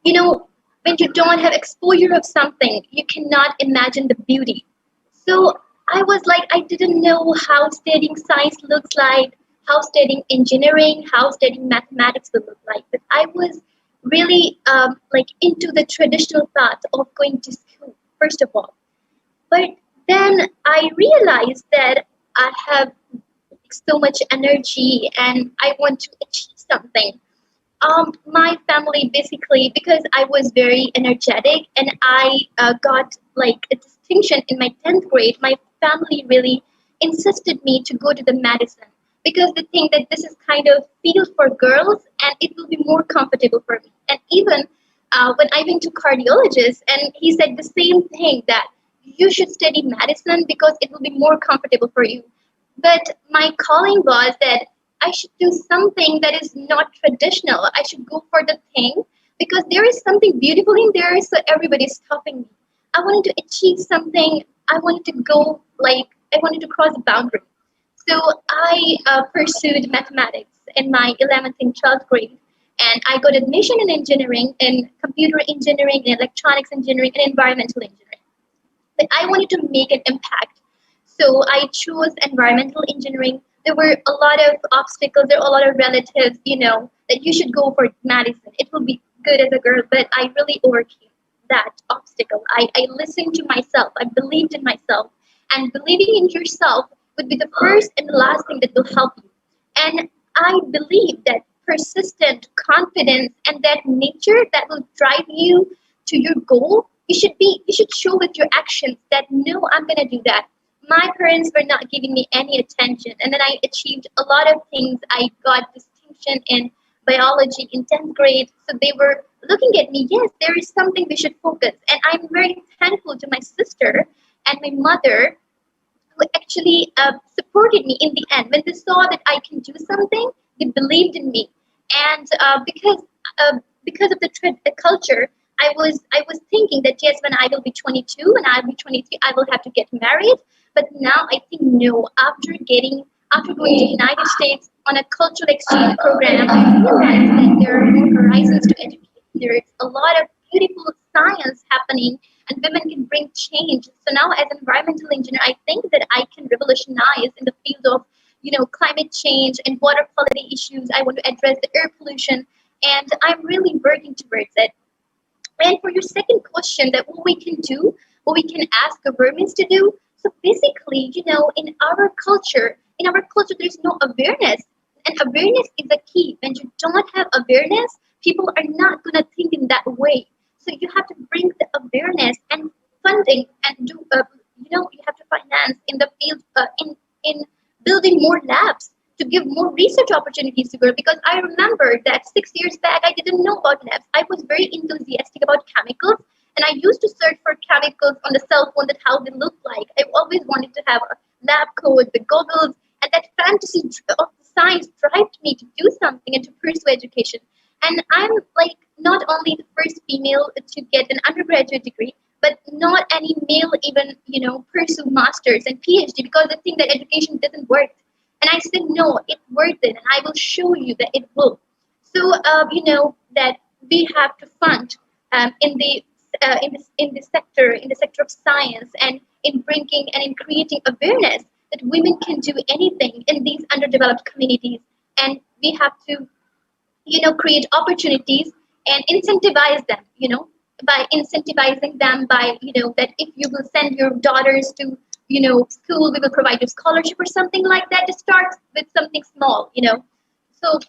You know, when you don't have exposure of something, you cannot imagine the beauty. So I was like, I didn't know how studying science looks like, how studying engineering, how studying mathematics would look like. But I was really into the traditional path of going to school, first of all. But then I realized that I have so much energy and I want to achieve something. My family basically, because I was very energetic and I got like a distinction in my 10th grade, my family really insisted me to go to the medicine because they think that this is kind of field for girls and it will be more comfortable for me. And even when I went to cardiologist and he said the same thing, that you should study medicine because it will be more comfortable for you. But my calling was that I should do something that is not traditional. I should go for the thing because there is something beautiful in there, so everybody is stopping me. I wanted to achieve something. I wanted to go, I wanted to cross the boundary. So I pursued mathematics in my 11th and 12th grade. And I got admission in engineering, in computer engineering, in electronics engineering, and environmental engineering. But I wanted to make an impact. So I chose environmental engineering. There were a lot of obstacles. There were a lot of relatives, that you should go for medicine. It will be good as a girl. But I really overcame that obstacle. I listened to myself. I believed in myself. And believing in yourself would be the first and the last thing that will help you. And I believe that persistent confidence and that nature that will drive you to your goal, you should show with your actions that, no, I'm going to do that. My parents were not giving me any attention. And then I achieved a lot of things. I got distinction in biology in 10th grade. So they were looking at me, yes, there is something we should focus. And I'm very thankful to my sister and my mother, who actually supported me in the end. When they saw that I can do something, they believed in me. And because of the culture, I was thinking that yes, when I will be 22, when I'll be 23, I will have to get married. But now I think no. After going to the United States on a cultural exchange program, I realized that there are more horizons to education. There is a lot of beautiful science happening, and women can bring change. So now, as an environmental engineer, I think that I can revolutionize in the field of climate change and water quality issues. I want to address the air pollution, and I'm really working towards it. And for your second question, that what we can do, what we can ask governments to do. So basically, in our culture, there's no awareness, and awareness is the key. When you don't have awareness, people are not gonna think in that way. So you have to bring the awareness and funding, and do you have to finance in the field in building more labs to give more research opportunities to girls. Because I remember that 6 years back, I didn't know about labs. I was very enthusiastic about chemicals, and I used to search for chemicals on the cell phone, that how they look like. I always wanted to have a lab coat, the goggles, and that fantasy of science drove me to do something and to pursue education. And I'm like not only the first female to get an undergraduate degree, but not any male even pursue masters and PhD, because they think that education doesn't work. And I said, no, it's worth it, and I will show you that it will. So that we have to fund in the sector of science, and in bringing and in creating awareness that women can do anything in these underdeveloped communities. And we have to create opportunities and incentivize them, by incentivizing them by that if you will send your daughters to school, we will provide you scholarship or something like that. To start with something small, so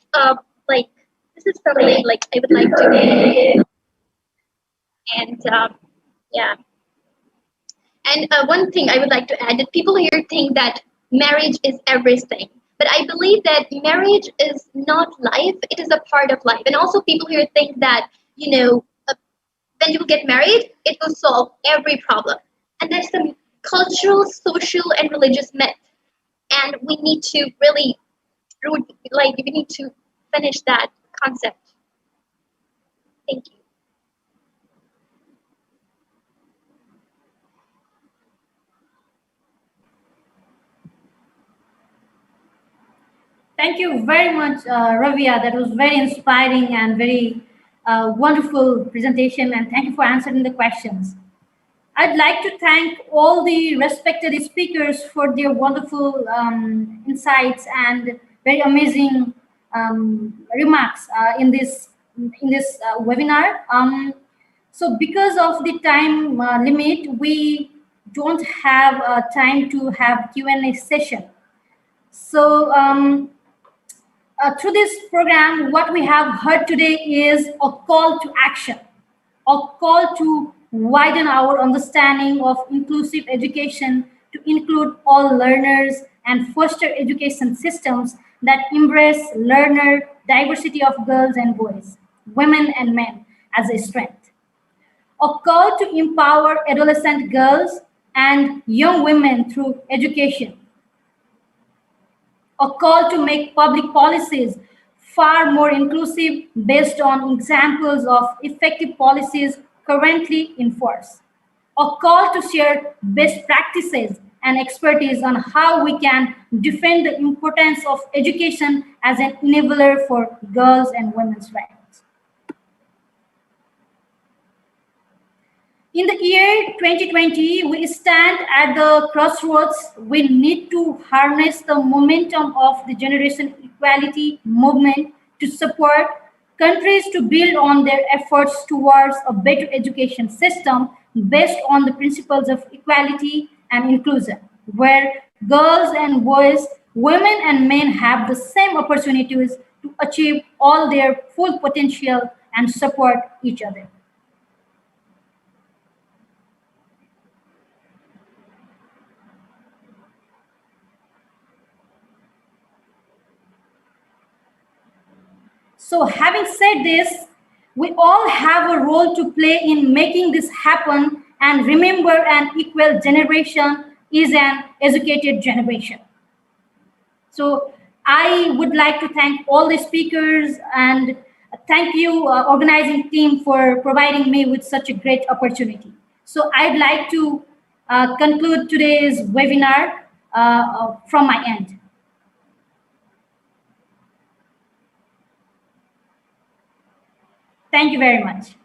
this is something like I would like to. And yeah. And one thing I would like to add, that people here think that marriage is everything. But I believe that marriage is not life, it is a part of life. And also people here think that, when you get married, it will solve every problem. And that's the cultural, social, and religious myth. And we need to really, we need to finish that concept. Thank you. Thank you very much, Ravia. That was very inspiring and very wonderful presentation, and thank you for answering the questions. I'd like to thank all the respected speakers for their wonderful insights and very amazing remarks in this webinar. So because of the time limit, we don't have time to have Q&A session. So through this program, what we have heard today is a call to action, a call to widen our understanding of inclusive education to include all learners and foster education systems that embrace learner diversity of girls and boys, women and men as a strength. A call to empower adolescent girls and young women through education. A call to make public policies far more inclusive based on examples of effective policies currently in force. A call to share best practices and expertise on how we can defend the importance of education as an enabler for girls and women's rights. In the year 2020, we stand at the crossroads. We need to harness the momentum of the generation equality movement to support countries to build on their efforts towards a better education system based on the principles of equality and inclusion, where girls and boys, women and men have the same opportunities to achieve all their full potential and support each other. So having said this, we all have a role to play in making this happen, And remember, an equal generation is an educated generation. So I would like to thank all the speakers and thank you, organizing team, for providing me with such a great opportunity. So I'd like to conclude today's webinar from my end. Thank you very much.